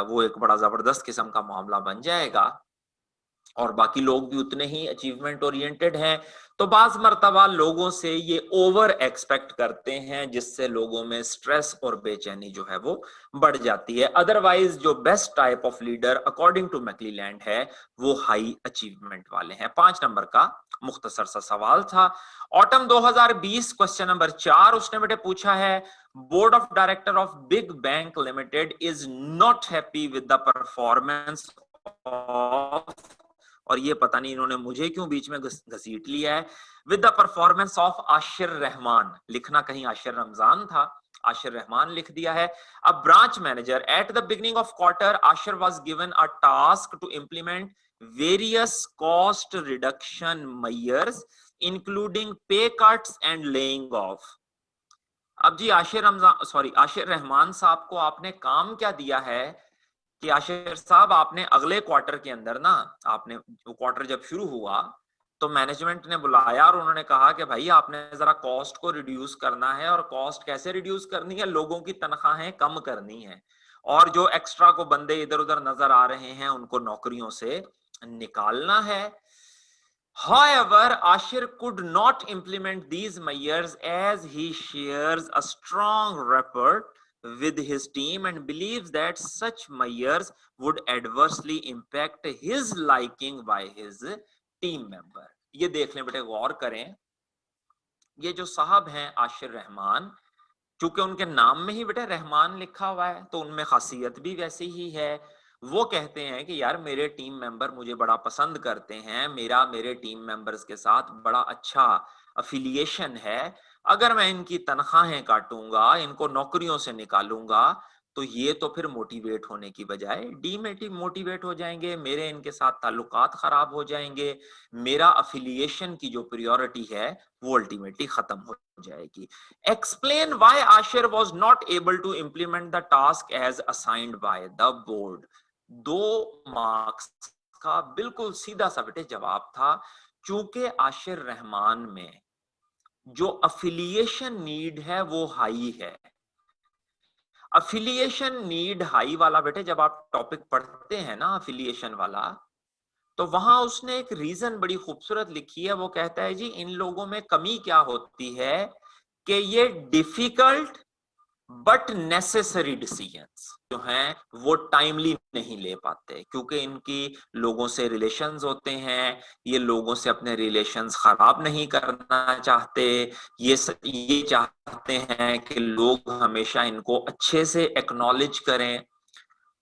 वो एक बड़ा जबरदस्त किस्म का मामला बन जाएगा, और बाकी लोग भी उतने ही अचीवमेंट ओरिएंटेड हैं। तो बाज मर्तबा लोगों से ये ओवर एक्सपेक्ट करते हैं, जिससे लोगों में स्ट्रेस और बेचैनी जो है वो बढ़ जाती है। अदरवाइज जो best type of leader according to McClelland है वो हाई अचीवमेंट वाले हैं। 5 नंबर का मुख्तसर सा सवाल था। ऑटम 2020 क्वेश्चन नंबर 4 उसने बेटे पूछा है, board of director of big bank limited is not happy with the performance of, और ये पता नहीं इन्होंने मुझे क्यों बीच में घसीट लिया है, with the performance of Ashir Rahman. लिखना कहीं आशिर रमजान था, आशिर रहमान लिख दिया है। अब branch manager at the beginning of quarter Ashir was given a task to implement various cost reduction measures including pay cuts and laying off. अब जी आशिर रहमान साहब को आपने काम क्या दिया है कि आशिर साहब आपने अगले क्वार्टर के अंदर ना, आपने क्वार्टर जब शुरू हुआ तो मैनेजमेंट ने बुलाया और उन्होंने कहा कि भाई आपने जरा कॉस्ट को रिड्यूस करना है, और कॉस्ट कैसे रिड्यूस करनी है, लोगों की तनख्वाहें कम करनी है, और जो एक्स्ट्रा को बंदे इधर उधर नजर आ रहे हैं उनको नौकरियों से निकालना है। However, Ashir could not implement these measures as he shares a strong rapport with his team and believes that such measures would adversely impact his liking by his team member। ये देख लें बेटे, गौर करें, ये जो साहब हैं आशिर रहमान, चूंकि उनके नाम में ही बेटे रहमान लिखा हुआ है तो उनमें खासियत भी वैसी ही है। वो कहते हैं कि यार मेरे टीम मेंबर मुझे बड़ा पसंद करते हैं, मेरे टीम मेंबर्स के साथ बड़ा अच्छा अफिलिएशन है, अगर मैं इनकी तनख्वाहें काटूंगा, इनको नौकरियों से निकालूंगा, तो ये तो फिर मोटिवेट होने की बजाय डीमोटिवेट हो जाएंगे, मेरे इनके साथ ताल्लुकात खराब हो जाएंगे, मेरा अफिलिएशन की जो प्रायोरिटी है वो अल्टीमेटली खत्म हो जाएगी। Explain why Ashir was not able to implement the task as assigned by the board. 2 marks का बिल्कुल सीधा सा बेटे जवाब था, चूंकि आशिर रहमान में जो अफिलिएशन नीड है वो हाई है। अफिलिएशन नीड हाई वाला बेटे जब आप टॉपिक पढ़ते हैं ना अफिलिएशन वाला, तो वहां उसने एक रीजन बड़ी खूबसूरत लिखी है। वो कहता है जी इन लोगों में कमी क्या होती है कि ये डिफिकल्ट बट नेसेसरी डिसीजंस जो हैं वो टाइमली नहीं ले पाते, क्योंकि इनकी लोगों से रिलेशंस होते हैं, ये लोगों से अपने रिलेशंस खराब नहीं करना चाहते, ये चाहते हैं कि लोग हमेशा इनको अच्छे से एक्नॉलेज करें।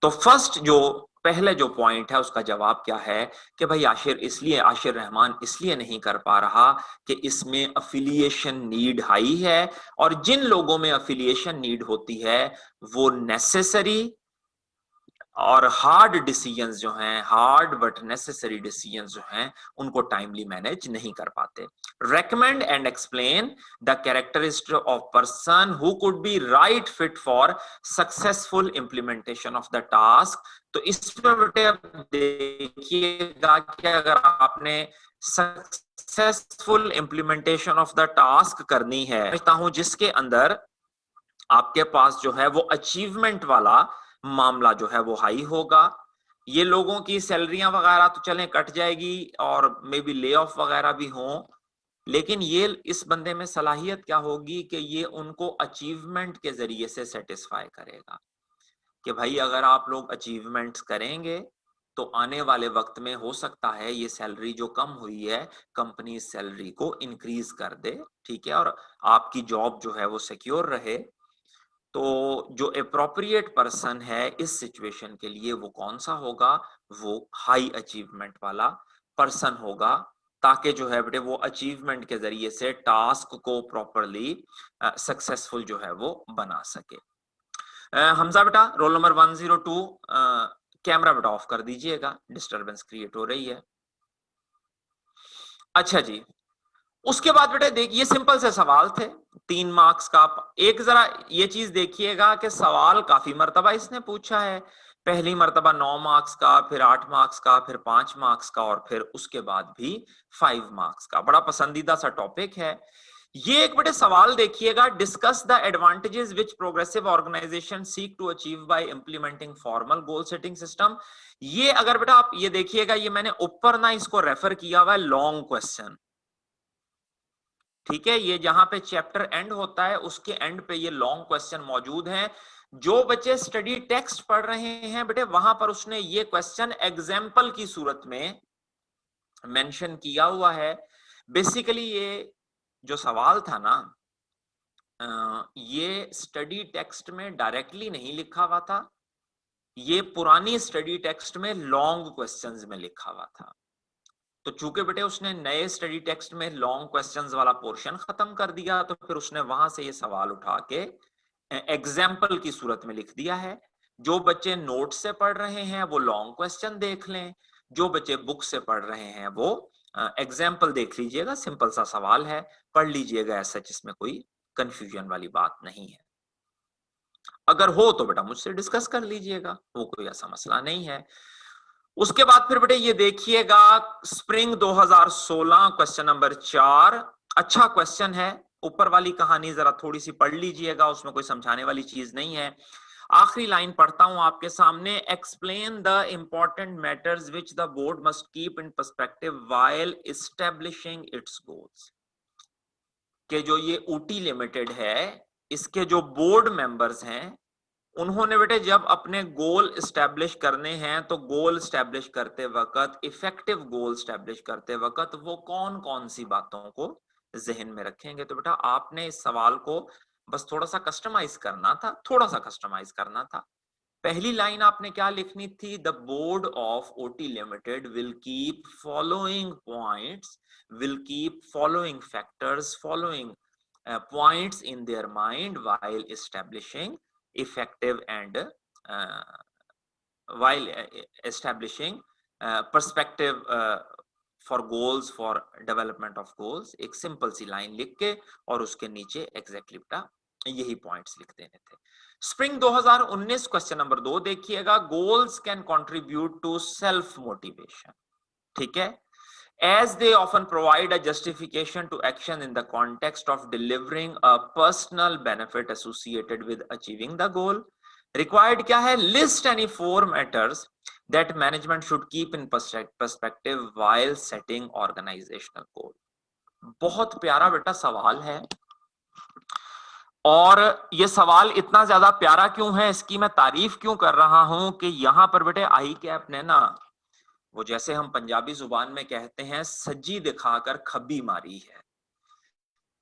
तो फर्स्ट जो पहले जो पॉइंट है उसका जवाब क्या है कि भाई आशिर रहमान इसलिए नहीं कर पा रहा कि इसमें अफिलिएशन नीड हाई है, और जिन लोगों में अफिलिएशन नीड होती है वो नेसेसरी और हार्ड डिसीजंस जो हैं, हार्ड बट नेसेसरी डिसीजंस जो हैं उनको टाइमली मैनेज नहीं कर पाते। Recommend and explain the characteristic of person who could be right fit for successful implementation of the task. तो इसमें बेटे देखिएगा कि अगर आपने successful implementation of the task करनी है, समझता हूं जिसके अंदर आपके पास जो है वो अचीवमेंट वाला मामला जो है वो हाई होगा। ये लोगों की सैलरियां वगैरह तो चलें कट जाएगी और मे बी ले ऑफ वगैरह भी हों, लेकिन ये इस बंदे में सलाहियत क्या होगी कि ये उनको अचीवमेंट के जरिए से सेटिस्फाई करेगा कि भाई अगर आप लोग अचीवमेंट्स करेंगे तो आने वाले वक्त में हो सकता है ये सैलरी जो कम हुई है कंपनी इस सैलरी को इंक्रीज कर दे, ठीक है, और आपकी जॉब जो है वो सिक्योर रहे। तो जो अप्रोप्रिएट पर्सन है इस सिचुएशन के लिए वो कौन सा होगा, वो हाई अचीवमेंट वाला पर्सन होगा, ताकि जो है बेटे वो अचीवमेंट के जरिए से टास्क को प्रॉपरली सक्सेसफुल जो है वो बना सके। हमजा बेटा रोल नंबर 102, कैमरा बेटा ऑफ कर दीजिएगा, डिस्टरबेंस क्रिएट हो रही है। अच्छा जी, उसके बाद बेटे देखिए सिंपल से सवाल थे 3 मार्क्स का। एक जरा ये चीज देखिएगा कि सवाल काफी मर्तबा इसने पूछा है। पहली मर्तबा 9 मार्क्स का, फिर 8 मार्क्स का, फिर 5 मार्क्स का, और फिर उसके बाद भी 5 मार्क्स का। बड़ा पसंदीदा सा टॉपिक है ये। एक बेटे सवाल देखिएगा, discuss the advantages which progressive organisation seek to achieve by implementing formal goal setting system. ये अगर बेटा आप ये देखिएगा, ये मैंने ऊपर ना इसको रेफर किया हुआ है लॉन्ग क्वेश्चन, ठीक है, ये जहां पे चैप्टर एंड होता है उसके एंड पे ये लॉन्ग क्वेश्चन मौजूद हैं। जो बच्चे स्टडी टेक्स्ट पढ़ रहे हैं बेटे वहां पर उसने ये क्वेश्चन एग्जाम्पल की सूरत में मेंशन किया हुआ है। बेसिकली ये जो सवाल था ना, ये स्टडी टेक्स्ट में डायरेक्टली नहीं लिखा हुआ था, ये पुरानी स्टडी टेक्स्ट में लॉन्ग क्वेश्चंस में लिखा हुआ था। तो चूंकि बेटे उसने नए स्टडी टेक्स्ट में लॉन्ग क्वेश्चंस वाला पोर्शन खत्म कर दिया, तो फिर उसने वहां से ये सवाल उठा के एग्जाम्पल की सूरत में लिख दिया है। जो बच्चे नोट से पढ़ रहे हैं वो लॉन्ग क्वेश्चन देख लें, जो बच्चे बुक से पढ़ रहे हैं वो एग्जाम्पल देख लीजिएगा। सिंपल सा सवाल है, पढ़ लीजिएगा, ऐसा जिसमें कोई कंफ्यूजन वाली बात नहीं है। अगर हो तो बेटा मुझसे डिस्कस कर लीजिएगा, वो कोई ऐसा मसला नहीं है। उसके बाद फिर बेटे ये देखिएगा स्प्रिंग 2016 क्वेश्चन नंबर 4। अच्छा क्वेश्चन है, ऊपर वाली कहानी जरा थोड़ी सी पढ़ लीजिएगा, उसमें कोई समझाने वाली चीज नहीं है। आखिरी लाइन पढ़ता हूं आपके सामने, explain the important matters which the board must keep in perspective while establishing it's goals. के जो ये ऊटी लिमिटेड है इसके जो बोर्ड मेंबर्स हैं उन्होंने बेटे जब अपने गोल स्टैब्लिश करने हैं तो गोल स्टैब्लिश करते वक्त, इफेक्टिव गोल स्टैब्लिश करते वक्त वो कौन कौन सी बातों को जहन में रखेंगे। तो बेटा आपने इस सवाल को बस थोड़ा सा कस्टमाइज करना था, थोड़ा सा कस्टमाइज करना था। पहली लाइन आपने क्या लिखनी थी, the board of OT limited will keep following points, will keep following factors, following points in their mind while establishing effective and while establishing perspective for goals, for development of goals, एक सिंपल सी लाइन लिख के और उसके नीचे एग्जैक्टली बेटा यही पॉइंट्स लिख देने थे। स्प्रिंग 2019 क्वेश्चन नंबर 2 देखिएगा, goals can contribute to self motivation, ठीक है, as they often provide a justification to action in the context of delivering a personal benefit associated with achieving the goal. Required क्या है, list any 4 matters that management should keep in perspective while setting organizational goal. बहुत प्यारा बेटा सवाल है, और ये सवाल इतना ज्यादा प्यारा क्यों है, इसकी मैं तारीफ क्यों कर रहा हूं कि यहां पर बेटे आई कैप ने ना, वो जैसे हम पंजाबी जुबान में कहते हैं, सज्जी दिखाकर खब्बी मारी है।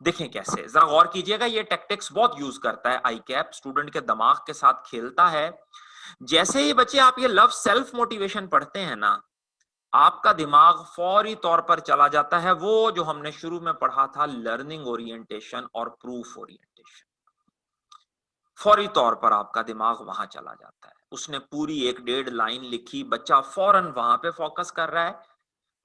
देखें कैसे, जरा गौर कीजिएगा, ये टैक्टिक्स बहुत यूज करता है आई कैप, स्टूडेंट के दिमाग के साथ खेलता है। जैसे ही बच्चे आप ये लव सेल्फ मोटिवेशन पढ़ते हैं ना, आपका दिमाग फौरी तौर पर चला जाता है वो जो हमने शुरू में पढ़ा था, लर्निंग ओरिएंटेशन और प्रूफ ओरिएंटेशन। फौरी तौर पर आपका दिमाग वहां चला जाता है। उसने पूरी 1-1.5 लाइन लिखी, बच्चा फौरन वहां पे फोकस कर रहा है।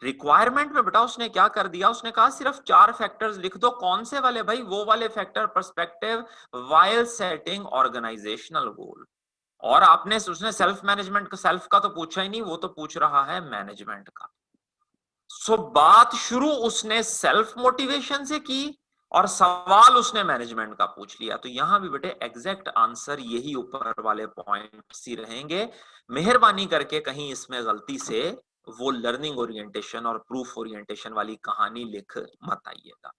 रिक्वायरमेंट में बेटा उसने क्या कर दिया, उसने कहा सिर्फ 4 फैक्टर्स लिख दो। कौन से वाले भाई? वो वाले factor, perspective while setting organisational goal. और आपने उसने सेल्फ मैनेजमेंट का, सेल्फ का तो पूछा ही नहीं, वो तो पूछ रहा है मैनेजमेंट का। सो बात शुरू उसने सेल्फ मोटिवेशन से की और सवाल उसने मैनेजमेंट का पूछ लिया। तो यहां भी बेटे एग्जैक्ट आंसर यही ऊपर वाले पॉइंट्स ही रहेंगे। मेहरबानी करके कहीं इसमें गलती से वो लर्निंग ओरिएंटेशन और प्रूफ ओरिएंटेशन वाली कहानी लिख मत आइएगा।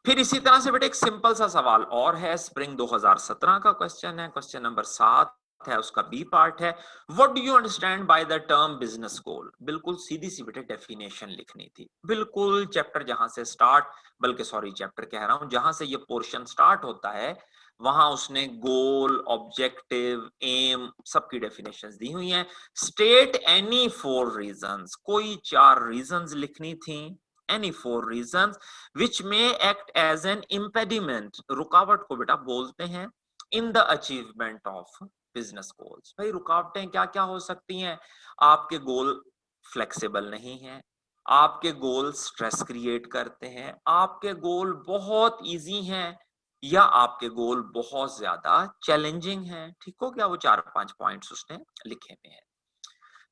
फिर इसी तरह से बेटे एक सिंपल सा सवाल और है, स्प्रिंग 2017 का क्वेश्चन है, क्वेश्चन नंबर 7 है, उसका बी पार्ट है, what do you understand by the term business गोल। बिल्कुल सीधी सी बेटे डेफिनेशन लिखनी थी, बिल्कुल चैप्टर जहां से स्टार्ट, बल्कि सॉरी चैप्टर कह रहा हूं, जहां से ये पोर्शन स्टार्ट होता है वहां उसने गोल, ऑब्जेक्टिव, एम सबकी डेफिनेशंस दी हुई हैं। स्टेट एनी 4 रीजंस, कोई 4 रीजंस लिखनी थी, any 4 reasons which may act as an impediment, रुकावट को बेटा बोलते हैं, in the achievement of business goals। भाई रुकावटें क्या क्या हो सकती हैं? आपके गोल फ्लेक्सिबल नहीं है, आपके गोल स्ट्रेस क्रिएट करते हैं, आपके गोल बहुत इजी हैं, या आपके गोल बहुत ज्यादा चैलेंजिंग हैं। ठीक हो गया? वो 4-5 पॉइंट्स उसने लिखे हुए हैं।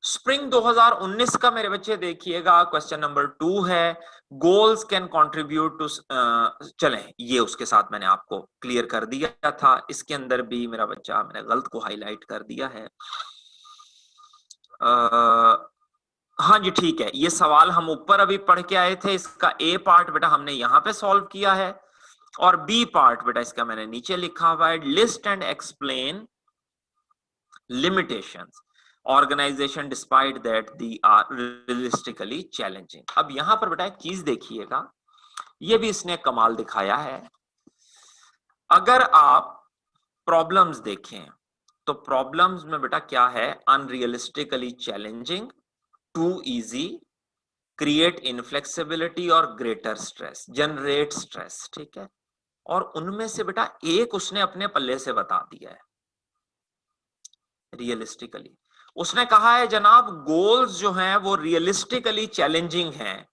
स्प्रिंग 2019 का मेरे बच्चे देखिएगा, क्वेश्चन नंबर 2 है, गोल्स कैन कंट्रीब्यूट टू, चलें ये उसके साथ मैंने आपको क्लियर कर दिया था, इसके अंदर भी मेरा बच्चा, मैंने गलत को हाईलाइट कर दिया है। हाँ जी ठीक है, ये सवाल हम ऊपर अभी पढ़ के आए थे, इसका ए पार्ट बेटा हमने यहाँ पे सॉल्व किया है, और बी पार्ट बेटा इसका मैंने नीचे लिखा हुआ है, list and explain limitations organization despite that they are realistically challenging। अब यहां पर बेटा एक चीज देखिएगा, ये भी इसने कमाल दिखाया है। अगर आप प्रॉब्लम्स देखें तो प्रॉब्लम्स में बेटा क्या है, unrealistically challenging, too easy, create inflexibility और ग्रेटर स्ट्रेस, जनरेट स्ट्रेस। ठीक है, और उनमें से बेटा एक उसने अपने पल्ले से बता दिया है रियलिस्टिकली। उसने कहा है जनाब गोल्स जो हैं वो रियलिस्टिकली चैलेंजिंग हैं,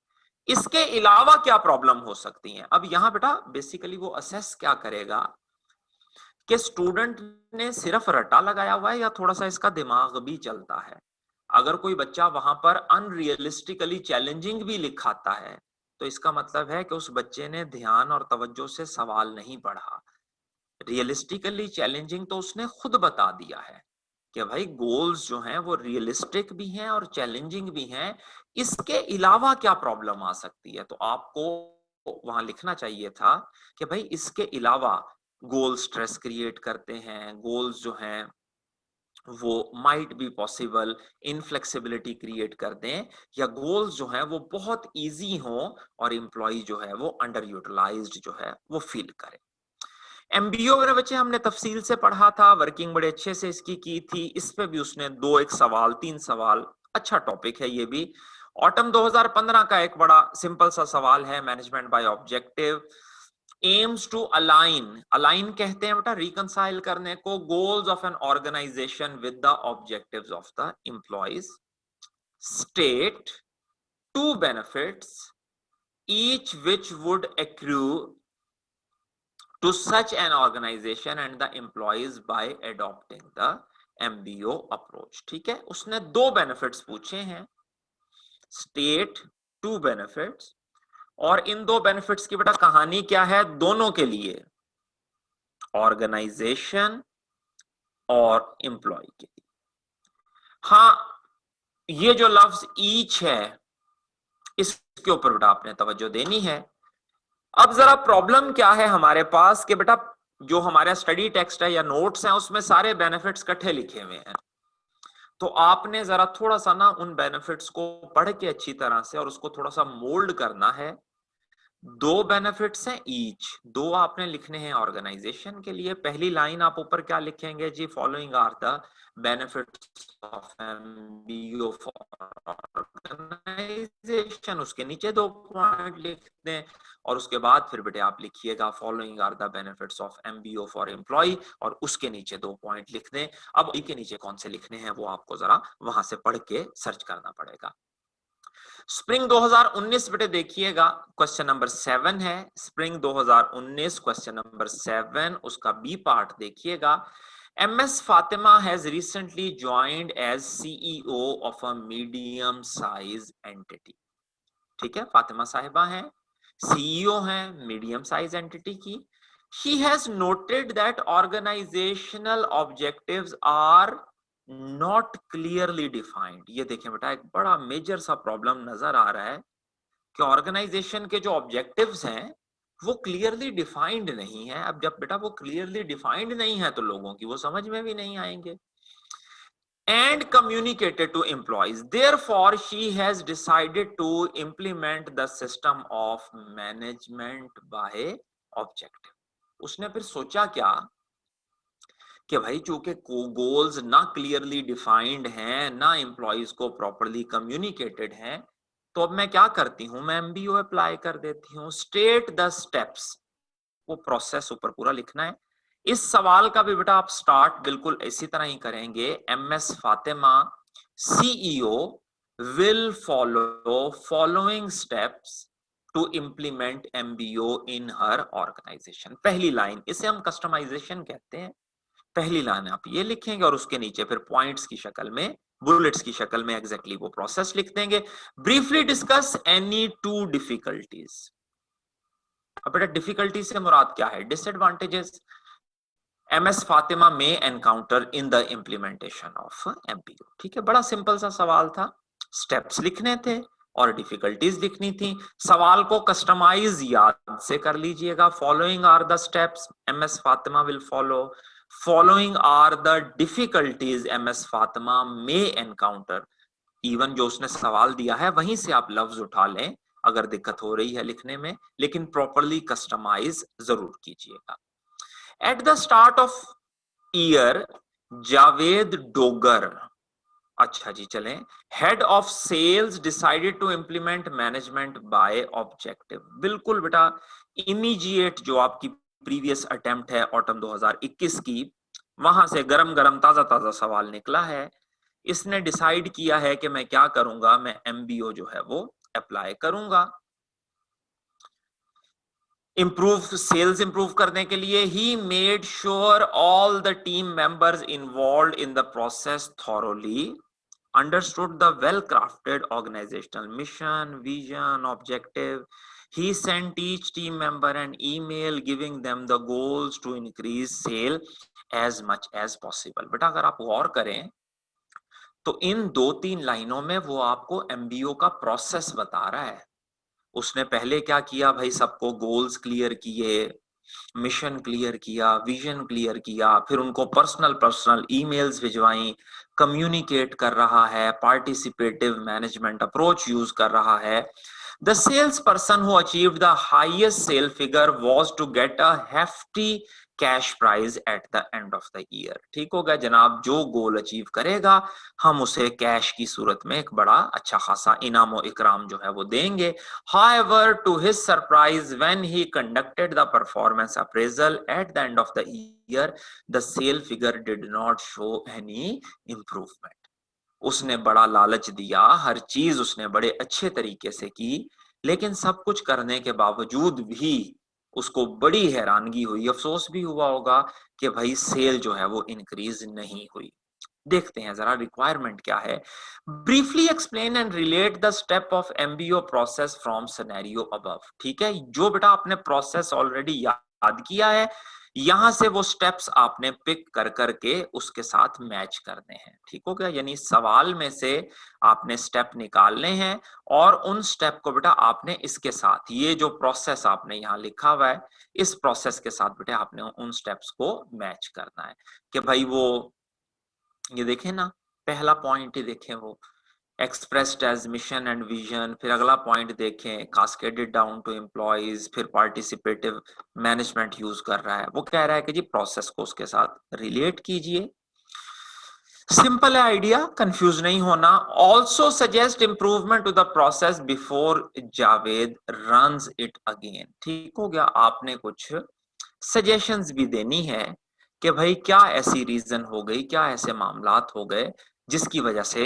इसके अलावा क्या प्रॉब्लम हो सकती हैं। अब यहां बेटा बेसिकली वो असेस क्या करेगा कि स्टूडेंट ने सिर्फ रटा लगाया हुआ है या थोड़ा सा इसका दिमाग भी चलता है। अगर कोई बच्चा वहां पर अनरियलिस्टिकली चैलेंजिंग भी लिखाता है तो इसका मतलब है कि उस बच्चे ने ध्यान और तवज्जो से सवाल नहीं पढ़ा। रियलिस्टिकली चैलेंजिंग तो उसने खुद बता दिया है कि भाई गोल्स जो हैं वो रियलिस्टिक भी हैं और चैलेंजिंग भी हैं, इसके अलावा क्या प्रॉब्लम आ सकती है। तो आपको वहां लिखना चाहिए था कि भाई इसके अलावा गोल स्ट्रेस क्रिएट करते हैं, गोल्स जो हैं वो might be possible inflexibility create कर दें, या गोल्स जो हैं वो बहुत इजी हो और एम्प्लॉय जो है वो अंडर यूटिलाइज्ड जो है वो फील करे। एमबीओ मेरे बच्चे हमने तफसील से पढ़ा था, वर्किंग बड़े अच्छे से इसकी की थी, इस पे भी उसने 2-1 सवाल 3 सवाल, अच्छा टॉपिक है ये भी। ऑटम 2015 का एक बड़ा सिंपल सा सवाल है, management by objective, aims to align, align कहते हैं बेटा रिकंसाइल करने को, goals of an organisation with the objectives of the employees, state two benefits each which would accrue to such an organization and the employees by adopting the MBO approach। ठीक है, उसने दो बेनिफिट्स पूछे हैं, स्टेट टू बेनिफिट्स, और इन दो बेनिफिट्स की बेटा कहानी क्या है दोनों के लिए, ऑर्गेनाइजेशन और एम्प्लॉय के लिए। हाँ, ये जो लफ्ज ईच है इसके ऊपर बेटा आपने तवज्जो देनी है। अब जरा प्रॉब्लम क्या है हमारे पास कि बेटा जो हमारा स्टडी टेक्स्ट है या नोट्स हैं उसमें सारे बेनिफिट्स इकट्ठे लिखे हुए हैं, तो आपने जरा थोड़ा सा ना उन बेनिफिट्स को पढ़ के अच्छी तरह से और उसको थोड़ा सा मोल्ड करना है। दो बेनिफिट्स हैं ईच, दो आपने लिखने हैं ऑर्गेनाइजेशन के लिए। पहली लाइन आप ऊपर क्या लिखेंगे जी, following are the benefits of MBO for organisation, उसके नीचे दो पॉइंट लिख दें और उसके बाद फिर बेटे आप लिखिएगा following are the benefits of MBO for employee और उसके नीचे दो पॉइंट लिख दें। अब के नीचे कौन से लिखने हैं वो आपको जरा वहां से पढ़ के सर्च करना पड़ेगा। स्प्रिंग 2019 बेटे देखिएगा, क्वेश्चन नंबर 7 है, स्प्रिंग 2019 क्वेश्चन नंबर 7, उसका बी पार्ट देखिएगा। MS Fatima has recently joined as CEO of a medium size entity। ठीक है, फातिमा साहिबा हैं, CEO हैं मीडियम साइज एंटिटी की। She has noted that organizational objectives are not clearly defined. ये देखें बेटा एक बड़ा मेजर सा प्रॉब्लम नजर आ रहा है कि ऑर्गेनाइजेशन के जो ऑब्जेक्टिव्स हैं वो क्लियरली डिफाइंड नहीं है। अब जब बेटा वो क्लियरली डिफाइंड नहीं है तो लोगों की वो समझ में भी नहीं आएंगे। and communicated to employees, therefore she has decided to implement the system of management by objective। उसने फिर सोचा क्या कि भाई चूंकि गोल्स ना क्लियरली डिफाइंड हैं, ना एम्प्लॉइज को प्रॉपरली कम्युनिकेटेड हैं, तो अब मैं क्या करती हूं, मैं एमबीओ अप्लाई कर देती हूं। स्टेट द स्टेप्स, वो प्रोसेस ऊपर पूरा लिखना है। इस सवाल का भी बेटा आप स्टार्ट बिल्कुल इसी तरह ही करेंगे, MS Fatima CEO will follow following steps to implement MBO in her organisation. पहली लाइन, इसे हम कस्टमाइजेशन कहते हैं। पहली लाइन आप ये लिखेंगे और उसके नीचे फिर पॉइंट्स की शक्ल में, बुलेट्स की शक्ल में एग्जैक्टली वो प्रोसेस लिख देंगे। Briefly discuss any two difficulties. अब बेटा डिफिकल्टी से मुराद क्या है, डिसएडवांटेजेस MS फातिमा में encounter in the implementation of MBO। ठीक है, बड़ा सिंपल सा सवाल था, स्टेप्स लिखने थे और डिफिकल्टीज लिखनी थी। सवाल को कस्टमाइज याद से कर लीजिएगा। Following are the steps MS Fatima will follow, following are the difficulties MS Fatima में एनकाउंटर। इवन जो उसने सवाल दिया है वहीं से आप लफ्ज उठा लें अगर दिक्कत हो रही है लिखने में, लेकिन प्रॉपरली कस्टमाइज जरूर कीजिएगा। At the start of year Javed Dogar, अच्छा जी चलें, head of sales decided to implement management by objective. बिल्कुल बेटा इमीडिएट जो आपकी प्रीवियस अटेम्प्ट है ऑटम 2021 की, वहां से गरम गरम ताजा ताजा सवाल निकला है। इसने डिसाइड किया है कि मैं क्या करूंगा, मैं MBO जो है वो अप्लाई करूंगा। इंप्रूव, सेल्स इंप्रूव करने के लिए he made sure all the team members involved in the process thoroughly understood the well-crafted organizational mission, vision, objective. He sent each team member an email giving them the goals to increase sale as much as possible। बेटा अगर आप गौर करें तो इन 2-3 लाइनों में वो आपको MBO का प्रोसेस बता रहा है। उसने पहले क्या किया भाई, सबको गोल्स क्लियर किए, मिशन क्लियर किया, विजन क्लियर किया, फिर उनको पर्सनल ईमेल्स भिजवाई, कम्युनिकेट कर रहा है, पार्टिसिपेटिव मैनेजमेंट अप्रोच यूज कर रहा है। The salesperson who achieved the highest sale figure was to get a hefty cash prize at the end of the year. ठीक होगा जनाब, जो गोल अचीव करेगा हम उसे कैश की सूरत में एक बड़ा अच्छा खासा इनाम और इकराम जो है वो देंगे। However, to his surprise, when he conducted the performance appraisal at the end of the year, the sale figure did not show any improvement. उसने बड़ा लालच दिया, हर चीज उसने बड़े अच्छे तरीके से की, लेकिन सब कुछ करने के बावजूद भी उसको बड़ी हैरानगी हुई, अफसोस भी हुआ होगा कि भाई सेल जो है वो इंक्रीज नहीं हुई। देखते हैं जरा रिक्वायरमेंट क्या है। Briefly explain and relate the step of MBO process from scenario above. ठीक है, जो बेटा आपने प्रोसेस ऑलरेडी याद किया है, यहां से वो स्टेप्स आपने पिक कर करके उसके साथ मैच करने हैं। ठीक हो गया, यानी सवाल में से आपने स्टेप निकालने हैं और उन स्टेप को बेटा आपने इसके साथ, ये जो प्रोसेस आपने यहाँ लिखा हुआ है, इस प्रोसेस के साथ बेटा आपने उन स्टेप्स को मैच करना है। कि भाई वो ये देखें ना, पहला पॉइंट ही देखें, वो expressed as mission and vision, फिर अगला पॉइंट देखें कास्केडेड डाउन टू एम्प्लॉइज, फिर पार्टिसिपेटिव मैनेजमेंट यूज कर रहा है। वो कह रहा है कि जी प्रोसेस को उसके साथ रिलेट कीजिए। सिंपल है आइडिया, कंफ्यूज नहीं होना। Also suggest improvement to the process before Javed runs it again. ठीक हो गया, आपने कुछ सजेशंस भी देनी है कि भाई क्या ऐसी रीजन हो गई, क्या ऐसे मामलात हो गए जिसकी वजह से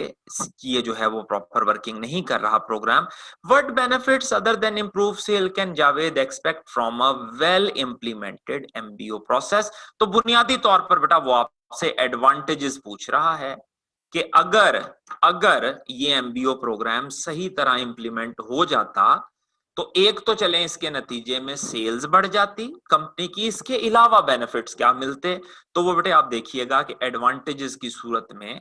ये जो है वो प्रॉपर वर्किंग नहीं कर रहा programme. What benefits other than improve sale can Javed expect from a well implemented MBO process. तो बुनियादी तौर पर बेटा वो आपसे एडवांटेजेस पूछ रहा है कि अगर ये एमबीओ प्रोग्राम सही तरह इंप्लीमेंट हो जाता तो एक तो चले इसके नतीजे में सेल्स बढ़ जाती कंपनी की, इसके अलावा बेनिफिट्स क्या मिलते। तो वो बेटे आप देखिएगा कि एडवांटेजेस की सूरत में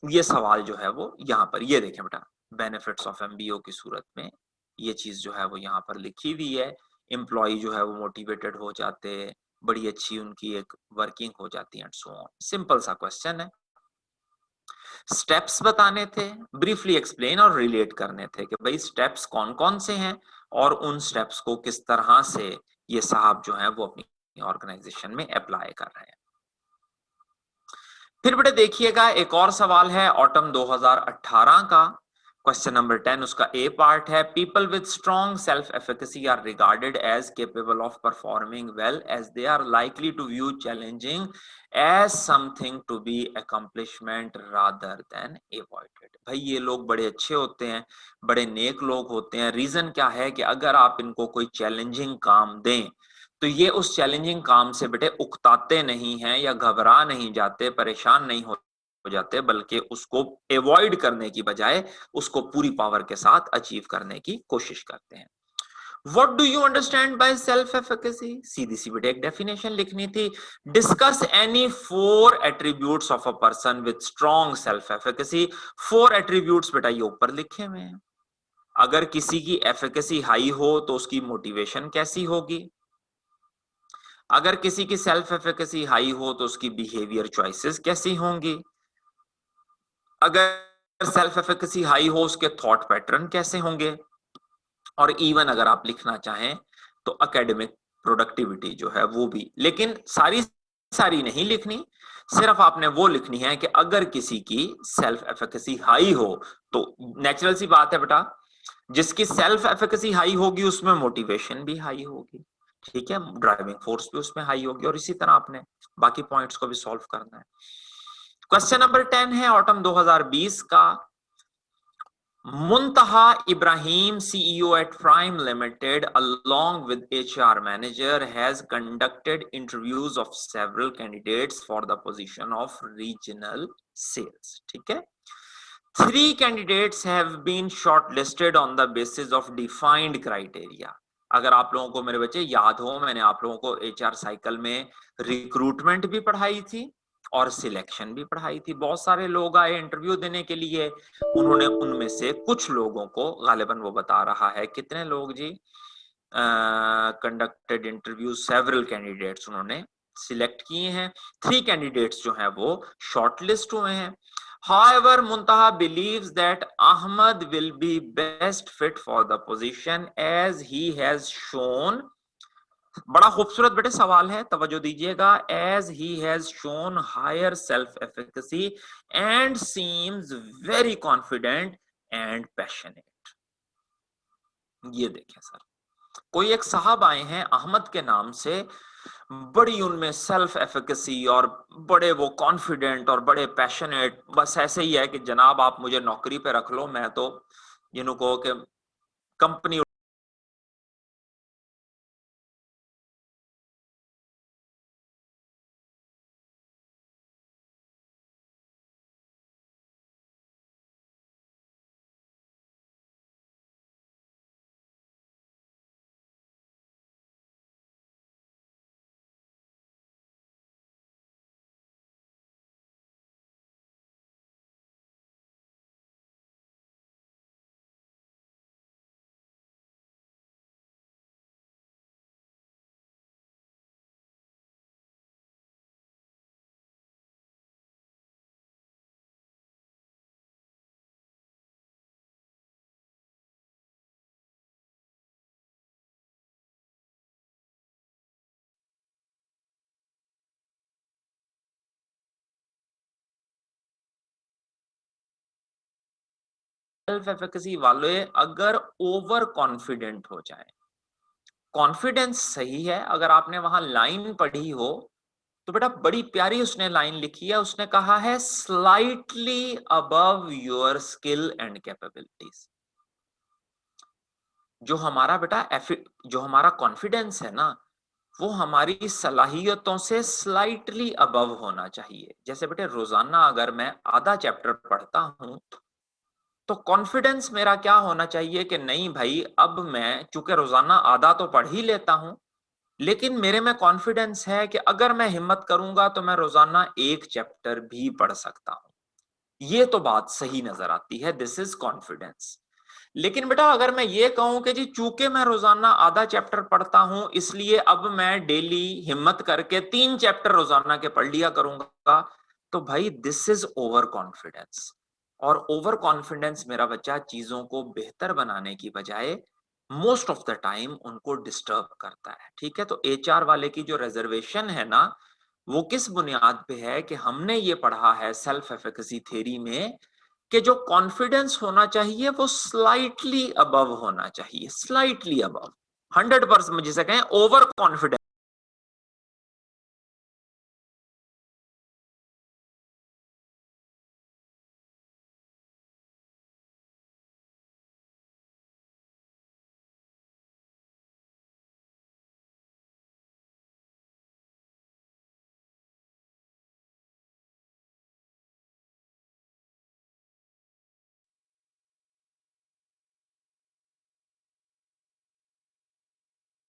ये सवाल जो है वो यहाँ पर, ये देखें बेटा, बेनिफिट्स ऑफ एमबीओ की सूरत में ये चीज जो है वो यहाँ पर लिखी हुई है। एम्प्लॉय जो है वो मोटिवेटेड हो जाते, बड़ी अच्छी उनकी एक वर्किंग हो जाती है एंड सो ऑन। सिंपल सा क्वेश्चन है, स्टेप्स बताने थे, ब्रीफली एक्सप्लेन और रिलेट करने थे कि भाई स्टेप्स कौन कौन से हैं और उन स्टेप्स को किस तरह से ये साहब जो है वो अपनी ऑर्गेनाइजेशन में अप्लाई कर रहे हैं। फिर बेटे देखिएगा एक और सवाल है ऑटम 2018 का, क्वेश्चन नंबर 10, उसका ए पार्ट है, people with strong self efficacy are regarded as capable of performing well as they are likely to view challenging as something to be accomplishment rather than avoided. भाई ये लोग बड़े अच्छे होते हैं, बड़े नेक लोग होते हैं। रीजन क्या है कि अगर आप इनको कोई चैलेंजिंग काम दें तो ये उस चैलेंजिंग काम से बेटे उकताते नहीं हैं या घबरा नहीं जाते, परेशान नहीं हो जाते, बल्कि उसको अवॉइड करने की बजाय उसको पूरी पावर के साथ अचीव करने की कोशिश करते हैं। What do you understand by self efficacy? सीधी सी बेटे एक डेफिनेशन लिखनी थी। Discuss any 4 attributes of a person with strong self efficacy. 4 attributes बेटा ये ऊपर लिखे हुए हैं। अगर किसी की एफिकेसी हाई हो तो उसकी मोटिवेशन कैसी होगी, अगर किसी की सेल्फ एफिकेसी हाई हो तो उसकी बिहेवियर चॉइसेस कैसी होंगी, अगर सेल्फ एफिकेसी हाई हो उसके थॉट पैटर्न कैसे होंगे, और इवन अगर आप लिखना चाहें तो एकेडमिक प्रोडक्टिविटी जो है वो भी। लेकिन सारी नहीं लिखनी, सिर्फ आपने वो लिखनी है कि अगर किसी की सेल्फ एफिकेसी हाई हो तो नेचुरल सी बात है बेटा, जिसकी सेल्फ एफिकेसी हाई होगी उसमें मोटिवेशन भी हाई होगी। ठीक है, ड्राइविंग फोर्स भी उसमें हाई होगी, और इसी तरह आपने बाकी पॉइंट्स को भी सॉल्व करना है। क्वेश्चन नंबर 10 है ऑटम 2020 का, Muntaha Ibrahim, CEO at Prime Limited, along with HR manager, has conducted interviews of several candidates for the position of regional sales. ठीक है, 3 candidates have been shortlisted on the basis of defined criteria. अगर आप लोगों को मेरे बच्चे याद हो, मैंने आप लोगों को HR साइकिल में रिक्रूटमेंट भी पढ़ाई थी और सिलेक्शन भी पढ़ाई थी। बहुत सारे लोग आए इंटरव्यू देने के लिए, उन्होंने उनमें से कुछ लोगों को, गालिबन वो बता रहा है कितने लोग जी, कंडक्टेड इंटरव्यू सेवरल कैंडिडेट्स उन्होंने सिलेक्ट किए हैं, 3 कैंडिडेट्स जो हैं वो शॉर्टलिस्ट हुए हैं। However, Muntaha believes that Ahmad will be best fit for the position as he has shown. बड़ा खूबसूरत बेटे सवाल है, तवज्जो दीजिएगा। as he has shown higher self efficacy and seems very confident and passionate। ये देखें सर, कोई एक साहब आए हैं अहमद के नाम से, बड़ी उनमें सेल्फ एफिकेसी और बड़े वो कॉन्फिडेंट और बड़े पैशनेट, बस ऐसे ही है कि जनाब आप मुझे नौकरी पे रख लो, मैं तो जिनको कि कंपनी सेल्फ एफिकेसी वाले अगर ओवर कॉन्फिडेंट हो जाए, कॉन्फिडेंस सही है, अगर आपने वहां लाइन पढ़ी हो तो बेटा बड़ी प्यारी उसने लाइन लिखी है, उसने कहा है slightly above your skill and capabilities. जो हमारा बेटा जो हमारा कॉन्फिडेंस है ना, वो हमारी सलाहियतों से स्लाइटली अबव होना चाहिए। जैसे बेटे रोजाना अगर मैं आधा चैप्टर पढ़ता हूं तो कॉन्फिडेंस मेरा क्या होना चाहिए कि नहीं भाई, अब मैं चूंकि रोजाना आधा तो पढ़ ही लेता हूं, लेकिन मेरे में कॉन्फिडेंस है कि अगर मैं हिम्मत करूंगा तो मैं रोजाना एक चैप्टर भी पढ़ सकता हूं। ये तो बात सही नजर आती है, दिस इज कॉन्फिडेंस। लेकिन बेटा अगर मैं ये कहूं कि जी चूंकि मैं रोजाना आधा चैप्टर पढ़ता हूं इसलिए अब मैं डेली हिम्मत करके 3 चैप्टर रोजाना के पढ़ लिया करूंगा, तो भाई दिस इज ओवर कॉन्फिडेंस। और ओवर कॉन्फिडेंस मेरा बच्चा चीजों को बेहतर बनाने की बजाय मोस्ट ऑफ द टाइम उनको डिस्टर्ब करता है। ठीक है, तो एचआर वाले की जो रिजर्वेशन है ना, वो किस बुनियाद पे है कि हमने ये पढ़ा है सेल्फ एफिकेसी थ्योरी में कि जो कॉन्फिडेंस होना चाहिए वो स्लाइटली अबव होना चाहिए, स्लाइटली अबव। 100% जिसे कहें over confidence.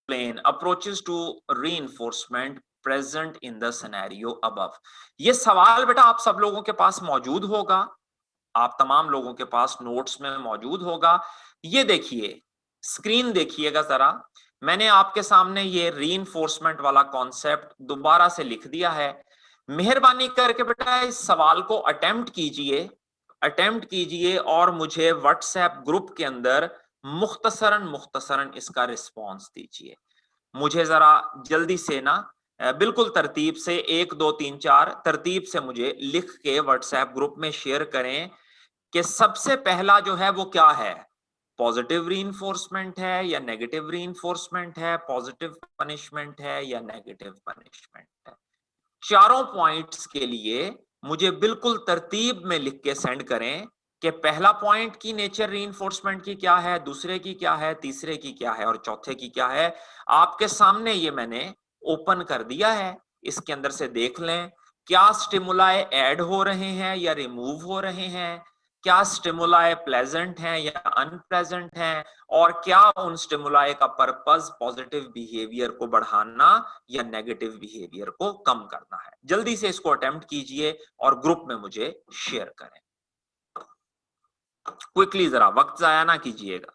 Plain approaches to reinforcement present in the scenario above. ये सवाल बेटा आप सब लोगों के पास मौजूद होगा, आप तमाम लोगों के पास नोट्स में मौजूद होगा। ये देखिए, स्क्रीन देखिएगा जरा, मैंने आपके सामने ये रीइंफोर्समेंट वाला कॉन्सेप्ट दोबारा से लिख दिया है। मेहरबानी करके बेटा इस सवाल को अटेम्प्ट कीजिए और मुझे व्हाट्सएप ग्रुप के अंदर मुख्तसरन मुख्तसरन इसका रिस्पॉन्स दीजिए। मुझे जरा जल्दी से ना बिल्कुल तरतीब से 1 2 3 4 तरतीब से मुझे लिख के व्हाट्सएप ग्रुप में शेयर करें कि सबसे पहला जो है वो क्या है, पॉजिटिव रीइंफोर्समेंट है या नेगेटिव रीइंफोर्समेंट है, पॉजिटिव पनिशमेंट है या नेगेटिव पनिशमेंट है। चारों पॉइंट्स के लिए मुझे बिल्कुल तरतीब में लिख के सेंड करें कि पहला पॉइंट की नेचर रीइंफोर्समेंट की क्या है, दूसरे की क्या है, तीसरे की क्या है और चौथे की क्या है। आपके सामने ये मैंने ओपन कर दिया है, इसके अंदर से देख लें क्या स्टिमुलाई ऐड हो रहे हैं या रिमूव हो रहे हैं, क्या स्टिमुलाई प्लेजेंट हैं या अनप्लेजेंट हैं, और क्या उन स्टिमुलाई का पर्पस पॉजिटिव बिहेवियर को बढ़ाना या नेगेटिव बिहेवियर को कम करना है। जल्दी से इसको अटेम्प्ट कीजिए और ग्रुप में मुझे शेयर करें। क्विकली, जरा वक्त जाया ना कीजिएगा।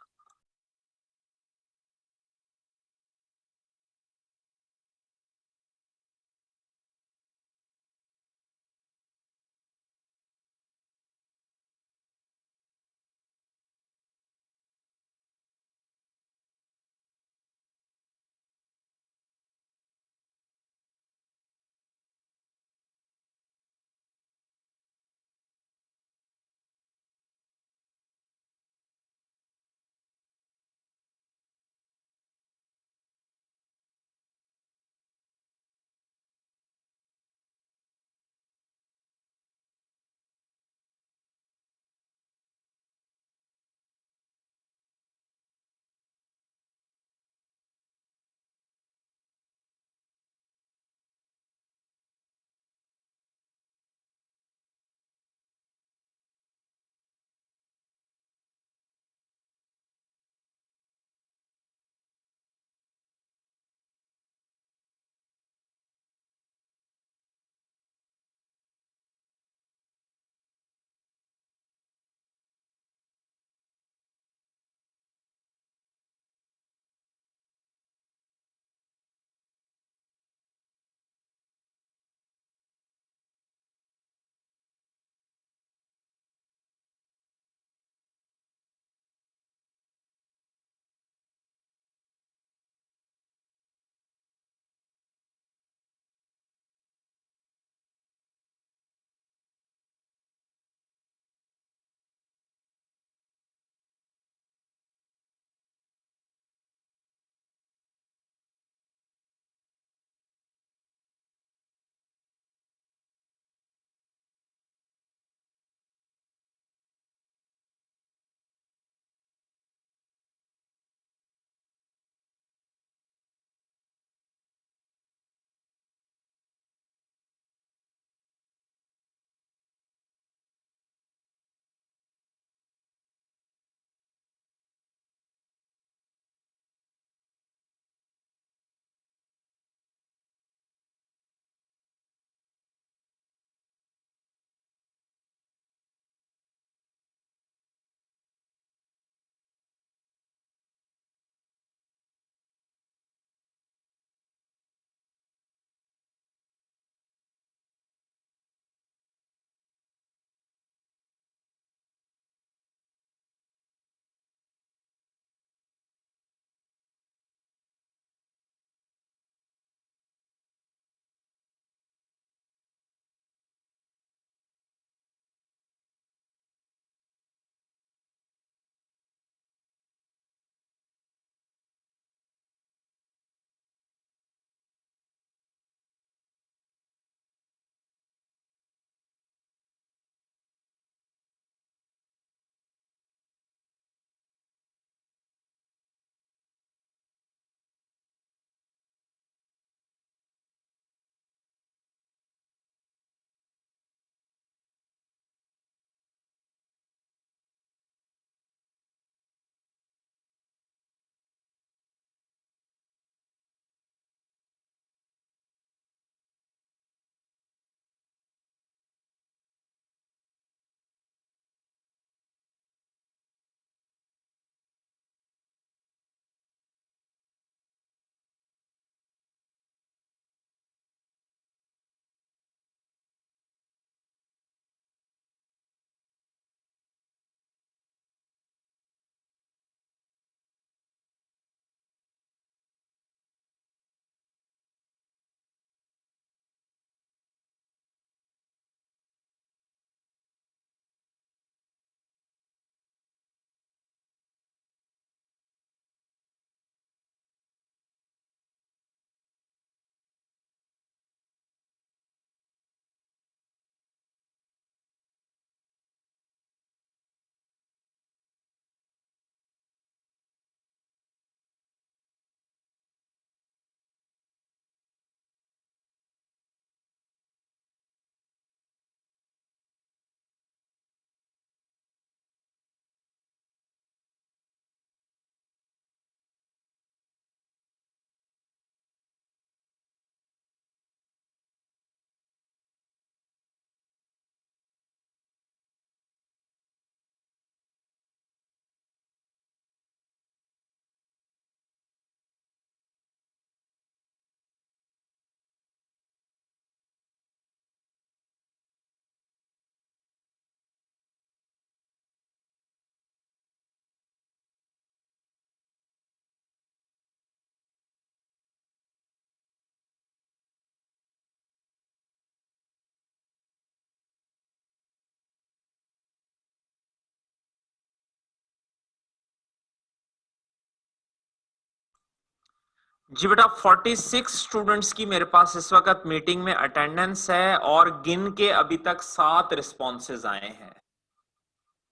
जी बेटा 46 स्टूडेंट्स की मेरे पास इस वक्त मीटिंग में अटेंडेंस है और गिन के अभी तक 7 रिस्पॉन्सेज आए हैं।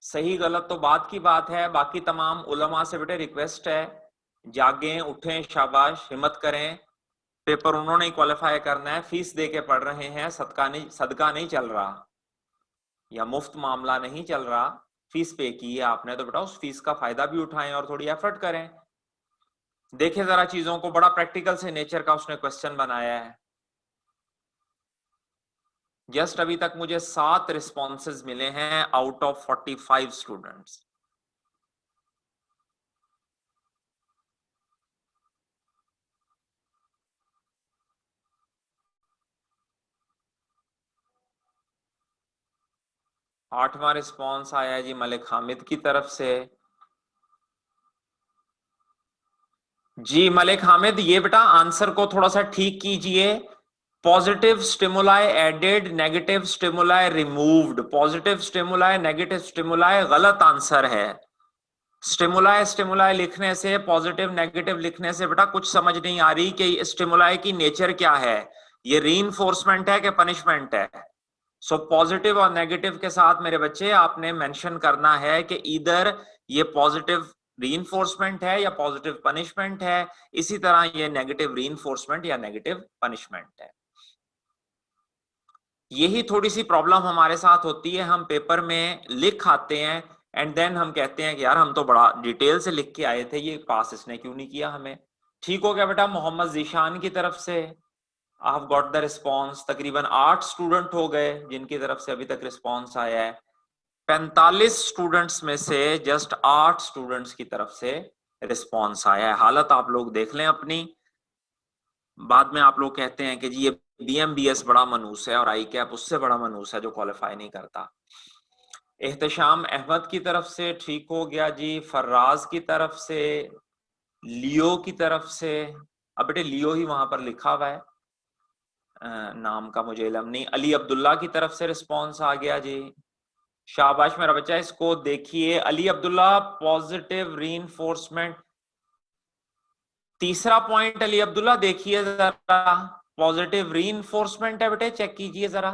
सही गलत तो बात की बात है, बाकी तमाम उलमा से बेटे रिक्वेस्ट है, जागें, उठें, शाबाश, हिम्मत करें। पेपर उन्होंने ही क्वालिफाई करना है, फीस दे के पढ़ रहे हैं, सदका नहीं चल रहा या मुफ्त मामला नहीं चल रहा। फीस पे की है आपने तो बेटा उस फीस का फायदा भी उठाएं और थोड़ी एफर्ट करें। देखें जरा चीजों को, बड़ा प्रैक्टिकल से नेचर का उसने क्वेश्चन बनाया है। जस्ट अभी तक मुझे 7 रिस्पॉन्सेज मिले हैं आउट ऑफ 45 स्टूडेंट्स। आठवां रिस्पॉन्स आया जी मलिक हामिद की तरफ से। जी मलिक हामिद, ये बेटा आंसर को थोड़ा सा ठीक कीजिए। Positive stimuli added, negative stimuli removed. Positive stimuli, negative stimuli गलत आंसर है। स्टिमुलाई स्टिमुलाई लिखने से, पॉजिटिव नेगेटिव लिखने से बेटा कुछ समझ नहीं आ रही कि स्टिमुलाई की नेचर क्या है, ये रीइंफोर्समेंट है कि पनिशमेंट है। सो पॉजिटिव और नेगेटिव के साथ मेरे बच्चे आपने मेंशन करना है कि इधर ये पॉजिटिव रीइंफोर्समेंट है या पॉजिटिव पनिशमेंट है, इसी तरह ये नेगेटिव रीइंफोर्समेंट या नेगेटिव पनिशमेंट है। यही थोड़ी सी प्रॉब्लम हमारे साथ होती है, हम पेपर में लिख आते हैं एंड देन हम कहते हैं कि यार हम तो बड़ा डिटेल से लिख के आए थे, ये पास इसने क्यों नहीं किया हमें। ठीक हो गया बेटा। मोहम्मद जीशान की तरफ से I have got the response. तकरीबन 8 स्टूडेंट हो गए जिनकी तरफ से अभी तक रिस्पॉन्स आया है। 45 स्टूडेंट्स में से जस्ट 8 स्टूडेंट्स की तरफ से रिस्पॉन्स आया है। हालत आप लोग देख लें अपनी। बाद में आप लोग कहते हैं कि जी ये BMBS बड़ा मनूस है और आई कैप उससे बड़ा मनूस है जो क्वालिफाई नहीं करता। एहतशाम अहमद की तरफ से ठीक हो गया जी। फर्राज की तरफ से, लियो की तरफ से, अब बेटे लियो ही वहां पर लिखा हुआ है, नाम का मुझे इल्म नहीं। अली अब्दुल्ला की तरफ से रिस्पॉन्स आ गया जी। शाबाश मेरा बच्चा, इसको देखिए। अली अब्दुल्ला पॉजिटिव रीइंफोर्समेंट, तीसरा पॉइंट अली अब्दुल्ला देखिए जरा, पॉजिटिव रीइंफोर्समेंट है बेटे, चेक कीजिए जरा।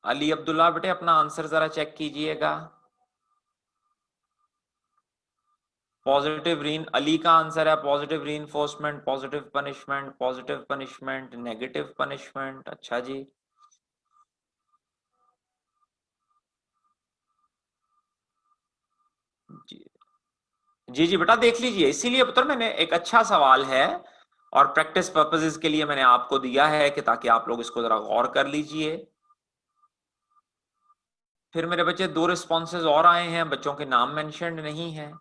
अली अब्दुल्ला बेटे अपना आंसर जरा चेक कीजिएगा। पॉजिटिव रीन, अली का आंसर है positive reinforcement, positive punishment, positive punishment, negative punishment. अच्छा जी, जी जी जी बेटा देख लीजिए। इसीलिए पुत्र मैंने एक अच्छा सवाल है और प्रैक्टिस पर्पसेस के लिए मैंने आपको दिया है कि ताकि आप लोग इसको जरा गौर कर लीजिए। फिर मेरे बच्चे 2 रिस्पॉन्सेज और आए हैं, बच्चों के नाम मेंशन नहीं है।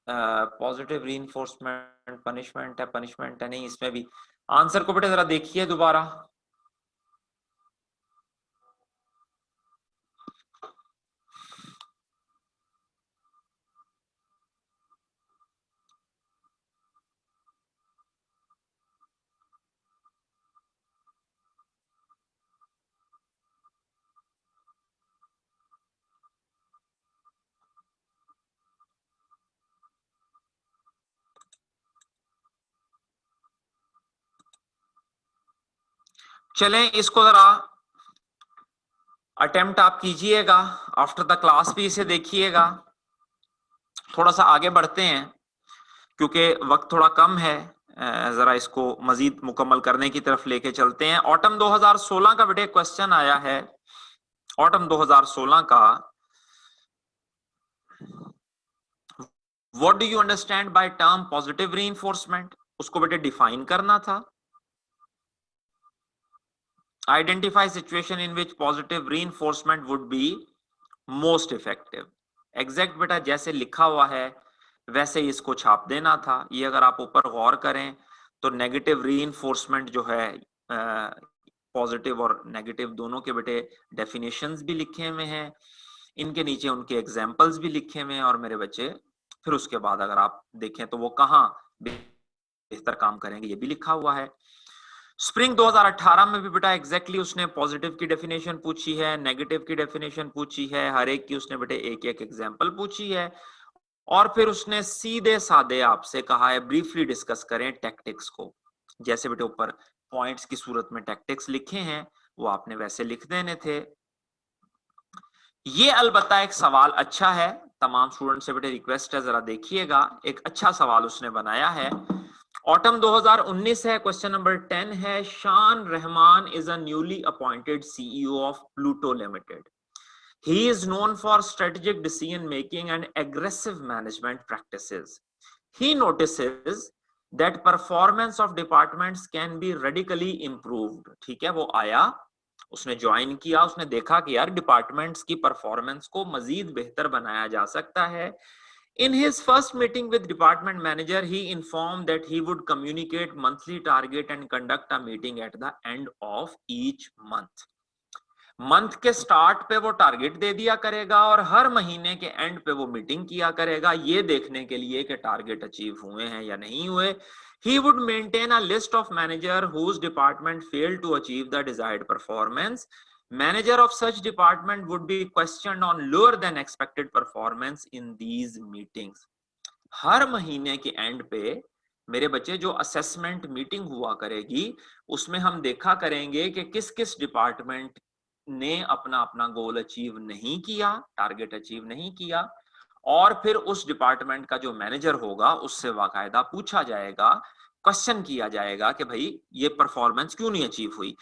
पॉजिटिव रीइंफोर्समेंट पनिशमेंट है, पनिशमेंट है नहीं इसमें भी। आंसर को बेटे जरा देखिए दोबारा। चलें इसको जरा अटेम्प्ट आप कीजिएगा, आफ्टर द क्लास भी इसे देखिएगा। थोड़ा सा आगे बढ़ते हैं क्योंकि वक्त थोड़ा कम है, जरा इसको मजीद मुकम्मल करने की तरफ लेके चलते हैं। ऑटम 2016 का बेटे क्वेश्चन आया है। ऑटम 2016 का, what do you understand by term positive reinforcement, उसको बेटे डिफाइन करना था। Identify situation in which positive reinforcement would be most effective. Exact बेटा जैसे लिखा हुआ है वैसे ही इसको छाप देना था। ये अगर आप ऊपर गौर करें तो नेगेटिव रीइंफोर्समेंट जो है, पॉजिटिव और नेगेटिव दोनों के बेटे डेफिनेशंस भी लिखे हुए हैं, इनके नीचे उनके एग्जांपल्स भी लिखे हुए हैं। और मेरे बच्चे फिर उसके बाद अगर आप देखें तो वो कहाँ बेहतर काम करेंगे ये भी लिखा हुआ है। स्प्रिंग 2018 में भी बेटा एग्जैक्टली उसने पॉजिटिव की डेफिनेशन पूछी है, नेगेटिव की डेफिनेशन पूछी है, हर एक की उसने बेटे एक एक एग्जांपल पूछी है। और फिर उसने सीधे साधे आपसे कहा है ब्रीफली डिस्कस करें टैक्टिक्स को। जैसे बेटे ऊपर पॉइंट्स की सूरत में टैक्टिक्स लिखे हैं वो आपने वैसे लिख देने थे। ये अलबत्ता एक सवाल अच्छा है, तमाम स्टूडेंट से बेटे रिक्वेस्ट है जरा देखिएगा, एक अच्छा सवाल उसने बनाया है। ऑटम 2019 है, क्वेश्चन नंबर 10 है, Shaan Rahman is a newly appointed CEO of Pluto limited. He is known for strategic decision making and aggressive management practices. He notices that performance of departments can be radically improved. ठीक है, वो आया, उसने ज्वाइन किया, उसने देखा कि यार डिपार्टमेंट्स की परफॉर्मेंस को मजीद बेहतर बनाया जा सकता है। In his first meeting with department manager, he informed that he would communicate monthly target and conduct a meeting at the end of each month. Month के स्टार्ट पे वो टारगेट दे दिया करेगा और हर महीने के एंड पे वो मीटिंग किया करेगा ये देखने के लिए कि टारगेट अचीव हुए हैं या नहीं हुए। He would maintain a list of manager whose department failed to achieve the desired performance. Manager of such department would be questioned on lower than expected performance in these meetings. हर महीने के एंड पे मेरे बच्चे जो असेसमेंट मीटिंग हुआ करेगी उसमें हम देखा करेंगे कि किस किस डिपार्टमेंट ने अपना अपना गोल अचीव नहीं किया, टारगेट अचीव नहीं किया, और फिर उस डिपार्टमेंट का जो मैनेजर होगा उससे बाकायदा पूछा जाएगा, क्वेश्चन किया जाएगा कि भाई ये परफॉर्मेंस क्यों नहीं अचीव हुई।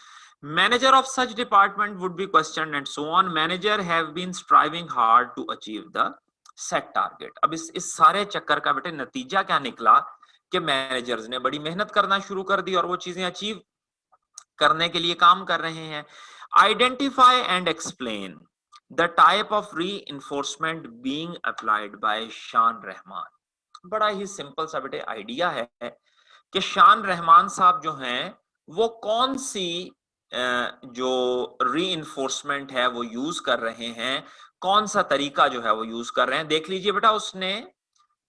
Manager of such department would be question and so on. Manager have been striving hard to achieve the set target. अब इस सारे चक्कर का बेटे नतीजा क्या निकला कि मैनेजर्स ने बड़ी मेहनत करना शुरू कर दी और वो चीजें अचीव करने के लिए काम कर रहे हैं। Identify and explain the type of reinforcement being applied by Shaan Rahman. बड़ा ही सिंपल सा बेटे आइडिया है कि शान रहमान साहब जो हैं वो कौन सी जो रीइंफोर्समेंट है वो यूज कर रहे हैं, कौन सा तरीका जो है वो यूज कर रहे हैं। देख लीजिए बेटा, उसने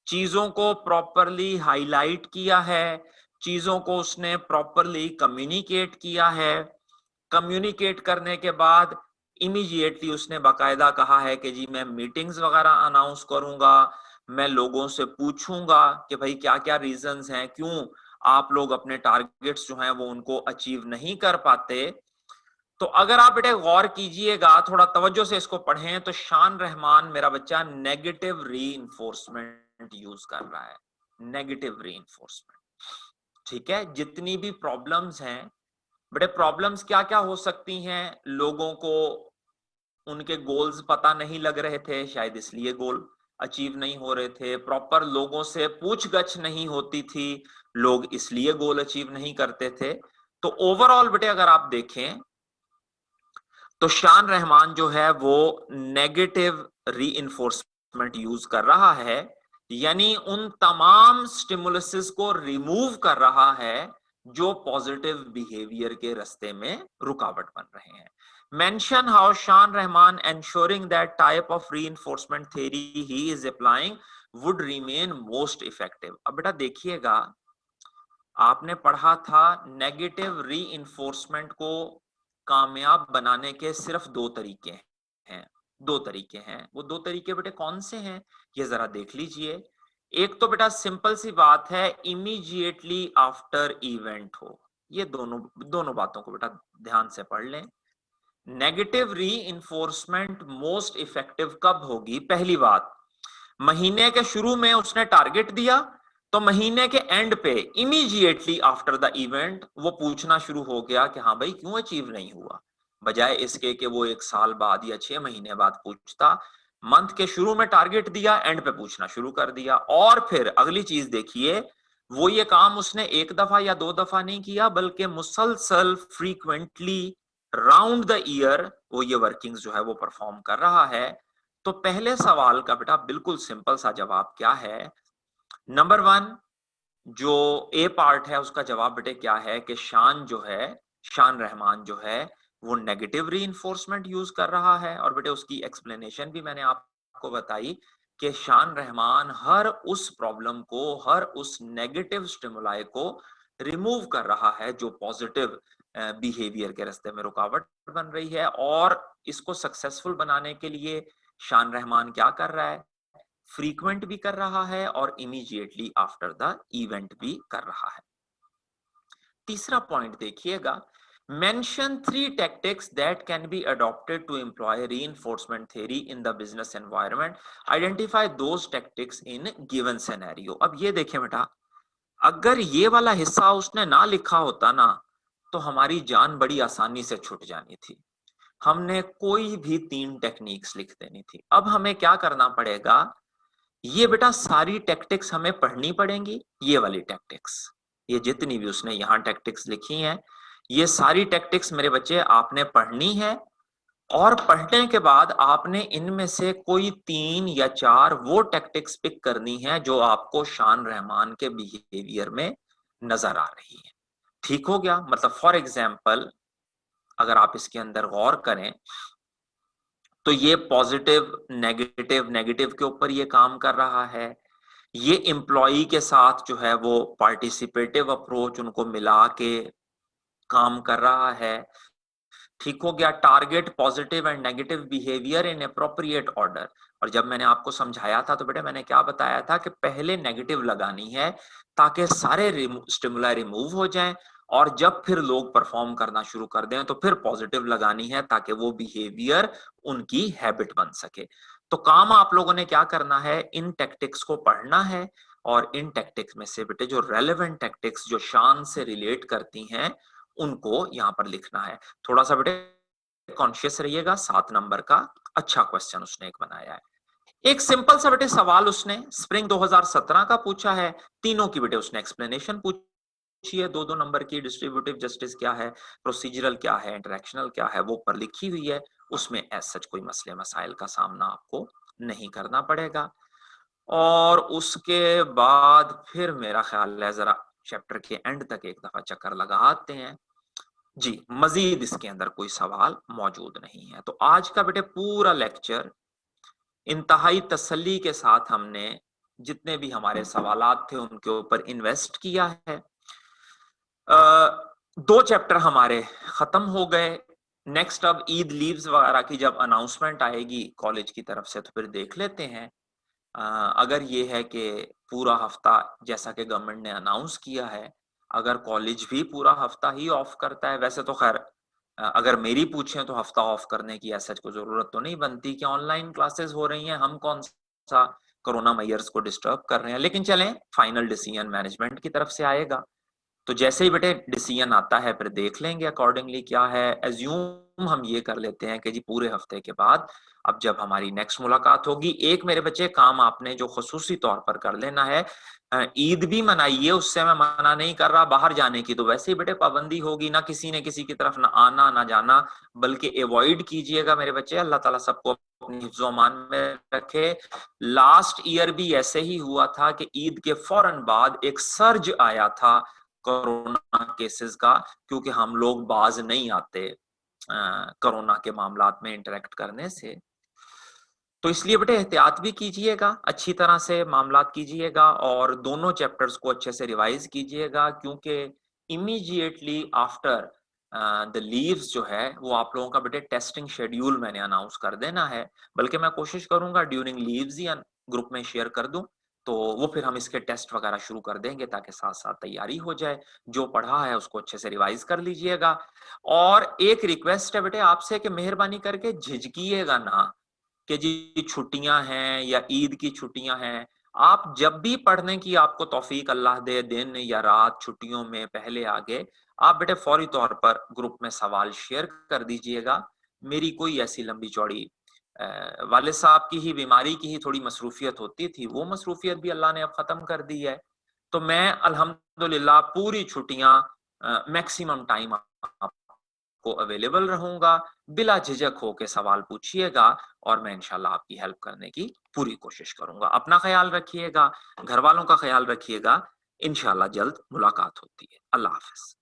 चीजों को प्रॉपरली हाईलाइट किया है, चीजों को उसने प्रॉपरली कम्युनिकेट किया है। कम्युनिकेट करने के बाद इमीडिएटली उसने बाकायदा कहा है कि जी मैं मीटिंग्स वगैरह अनाउंस करूंगा, मैं लोगों से पूछूंगा कि भाई क्या क्या रीजंस हैं, क्यों आप लोग अपने टारगेट्स जो हैं वो उनको अचीव नहीं कर पाते। तो अगर आप बेटे गौर कीजिएगा, थोड़ा तवज्जो से इसको पढ़ें, तो शान रहमान मेरा बच्चा नेगेटिव रीइंफोर्समेंट यूज कर रहा है। नेगेटिव रीइंफोर्समेंट, ठीक है। जितनी भी प्रॉब्लम्स हैं बेटे, प्रॉब्लम्स क्या क्या हो सकती हैं, लोगों को उनके गोल्स पता नहीं लग रहे थे, शायद इसलिए गोल अचीव नहीं हो रहे थे। प्रॉपर लोगों से पूछगछ नहीं होती थी, लोग इसलिए गोल अचीव नहीं करते थे। तो ओवरऑल बेटे अगर आप देखें तो शान रहमान जो है वो नेगेटिव रीइंफोर्समेंट यूज कर रहा है, यानी उन तमाम स्टिमुलसेस को रिमूव कर रहा है जो पॉजिटिव बिहेवियर के रास्ते में रुकावट बन रहे हैं। Mention how Shaan Rahman ensuring that type of reinforcement theory he is applying would remain most effective। अब बेटा देखिएगा, आपने पढ़ा था नेगेटिव रीइंफोर्समेंट को कामयाब बनाने के सिर्फ दो तरीके हैं। दो तरीके हैं, वो दो तरीके बेटे कौन से हैं ये जरा देख लीजिए। एक तो बेटा सिंपल सी बात है, इमीडिएटली आफ्टर इवेंट हो। ये दोनों बातों को बेटा ध्यान से पढ़ लें। नेगेटिव रीइंफोर्समेंट मोस्ट इफेक्टिव कब होगी? पहली बात, महीने के शुरू में उसने टारगेट दिया तो महीने के एंड पे इमीडिएटली आफ्टर द इवेंट वो पूछना शुरू हो गया कि हाँ भाई क्यों अचीव नहीं हुआ, बजाय इसके कि वो 1 साल बाद या 6 महीने बाद पूछता। मंथ के शुरू में टारगेट दिया, एंड पे पूछना शुरू कर दिया। और फिर अगली चीज देखिए, वो ये काम उसने 1 दफा या 2 दफा नहीं किया, बल्कि मुसलसल फ्रीक्वेंटली राउंड द ईयर वो ये वर्किंग्स जो है वो परफॉर्म कर रहा है। तो पहले सवाल का बेटा बिल्कुल सिंपल सा जवाब क्या है? नंबर 1 जो ए पार्ट है उसका जवाब बेटे क्या है कि शान रहमान जो है वो नेगेटिव रीइंफोर्समेंट यूज कर रहा है। और बेटे उसकी एक्सप्लेनेशन भी मैंने आपको बताई कि शान रहमान हर उस प्रॉब्लम को, हर उस नेगेटिव स्टिमुलाई को रिमूव कर रहा है जो पॉजिटिव बिहेवियर के रास्ते में रुकावट बन रही है। और इसको सक्सेसफुल बनाने के लिए शान रहमान क्या कर रहा है? फ्रीक्वेंट भी कर रहा है और इमीडिएटली आफ्टर द इवेंट भी कर रहा है। तीसरा पॉइंट देखिएगा, mention 3 tactics that can be adopted to employ reinforcement theory in the business environment. Identify those tactics in given scenario. अब ये देखें बेटा, अगर ये वाला हिस्सा उसने ना लिखा होता ना, तो हमारी जान बड़ी आसानी से छूट जानी थी। हमने कोई भी 3 टेक्निक्स लिख देनी थी। अब हमें क्या करना पड़ेगा, ये बेटा सारी टैक्टिक्स हमें पढ़नी पड़ेंगी। ये वाली टैक्टिक्स, ये जितनी भी उसने यहां टैक्टिक्स लिखी हैं, ये सारी टैक्टिक्स मेरे बच्चे आपने पढ़नी है। और पढ़ने के बाद आपने इनमें से कोई 3 या 4 वो टैक्टिक्स पिक करनी है जो आपको शान रहमान के बिहेवियर में नजर आ रही है। ठीक हो गया? मतलब फॉर एग्जाम्पल अगर आप इसके अंदर गौर करें तो ये पॉजिटिव नेगेटिव, नेगेटिव के ऊपर ये काम कर रहा है। ये एम्प्लॉई के साथ जो है वो पार्टिसिपेटिव अप्रोच उनको मिला के काम कर रहा है। ठीक हो गया? Target positive and negative behaviour in appropriate order. और जब मैंने आपको समझाया था तो बेटा मैंने क्या बताया था कि पहले नेगेटिव लगानी है ताकि सारे स्टिमुलाई रिमूव हो जाएं, और जब फिर लोग परफॉर्म करना शुरू कर दें तो फिर पॉजिटिव लगानी है ताकि वो बिहेवियर उनकी हैबिट बन सके। तो काम आप लोगों ने क्या करना है, इन टैक्टिक्स को पढ़ना है और इन टैक्टिक्स में से बेटे जो रेलेवेंट टैक्टिक्स जो शान से रिलेट करती हैं उनको यहां पर लिखना है। थोड़ा सा बेटे कॉन्शियस रहिएगा। 7 नंबर का अच्छा क्वेश्चन उसने एक बनाया है। एक सिंपल सा बेटे सवाल उसने स्प्रिंग 2017 का पूछा है। तीनों की बेटे उसने एक्सप्लेनेशन पूछी है। 2-2 नंबर की। डिस्ट्रीब्यूटिव जस्टिस क्या है, प्रोसीजरल क्या है, इंटरेक्शनल क्या है, वो पर लिखी हुई है। उसमें एज सच कोई मसले मसाइल का सामना आपको नहीं करना पड़ेगा। और उसके बाद फिर मेरा ख्याल है जरा चैप्टर के एंड तक एक दफा चक्कर लगाते हैं जी। मजीद इसके अंदर कोई सवाल मौजूद नहीं है। तो आज का बेटे पूरा लेक्चर इंतहाई तसल्ली के साथ हमने जितने भी हमारे सवालात थे उनके ऊपर इन्वेस्ट किया है। 2 चैप्टर हमारे खत्म हो गए। नेक्स्ट अब ईद लीव्स वगैरह की जब अनाउंसमेंट आएगी कॉलेज की तरफ से तो फिर देख लेते हैं। अगर ये है कि पूरा हफ्ता जैसा कि गवर्नमेंट ने अनाउंस किया है, अगर कॉलेज भी पूरा हफ्ता ही ऑफ करता है, वैसे तो खैर अगर मेरी पूछें तो हफ्ता ऑफ करने की ऐसा कोई जरूरत तो नहीं बनती कि ऑनलाइन क्लासेस हो रही हैं, हम कौन सा कोरोना मेजर्स को डिस्टर्ब कर रहे हैं। लेकिन चलें, फाइनल डिसीजन मैनेजमेंट की तरफ से आएगा तो जैसे ही बेटे डिसीजन आता है फिर देख लेंगे अकॉर्डिंगली क्या है। एज्यूम हम ये कर लेते हैं कि जी पूरे हफ्ते के बाद अब जब हमारी नेक्स्ट मुलाकात होगी, एक मेरे बच्चे काम आपने जो खुसूसी तौर पर कर लेना है, ईद भी मनाइए, उससे मैं मना नहीं कर रहा। बाहर जाने की तो वैसे ही बेटे पाबंदी होगी, ना किसी ने किसी की तरफ ना आना ना जाना, बल्कि अवॉइड कीजिएगा मेरे बच्चे। अल्लाह ताला सबको अपनी हिफ्ज़ो अमान में रखे। लास्ट ईयर भी ऐसे ही हुआ था कि ईद के फौरन बाद एक सर्ज आया था कोरोना केसेस का, क्योंकि हम लोग बाज नहीं आते कोरोना के मामलात में इंटरेक्ट करने से। तो इसलिए बेटे एहतियात भी कीजिएगा, अच्छी तरह से मामलात कीजिएगा और दोनों चैप्टर्स को अच्छे से रिवाइज कीजिएगा, क्योंकि इमीडिएटली आफ्टर द लीव्स जो है वो आप लोगों का बेटे टेस्टिंग शेड्यूल मैंने अनाउंस कर देना है। बल्कि मैं कोशिश करूंगा ड्यूरिंग लीव्स ही ग्रुप में शेयर कर दूं, तो वो फिर हम इसके टेस्ट वगैरह शुरू कर देंगे ताकि साथ साथ तैयारी हो जाए। जो पढ़ा है उसको अच्छे से रिवाइज कर लीजिएगा। और एक रिक्वेस्ट है बेटे आपसे कि मेहरबानी करके झिझकिएगा ना कि जी छुट्टियां हैं या ईद की छुट्टियां हैं। आप जब भी पढ़ने की आपको तौफीक अल्लाह दे, दिन या रात, छुट्टियों में पहले आगे, आप बेटे फौरी तौर पर ग्रुप में सवाल शेयर कर दीजिएगा। मेरी कोई ऐसी लंबी चौड़ी वालिद साहब की ही बीमारी की ही थोड़ी मसरूफियत होती थी, वो मसरूफियत भी अल्लाह ने अब खत्म कर दी है। तो मैं अल्हम्दुलिल्लाह पूरी छुट्टियां मैक्सिमम टाइम आपको अवेलेबल रहूंगा। बिला झिझक होके सवाल पूछिएगा और मैं इंशाल्लाह आपकी हेल्प करने की पूरी कोशिश करूंगा। अपना ख्याल रखिएगा, घर वालों का ख्याल रखिएगा। इंशाल्लाह जल्द मुलाकात होती है। अल्लाह हाफिज।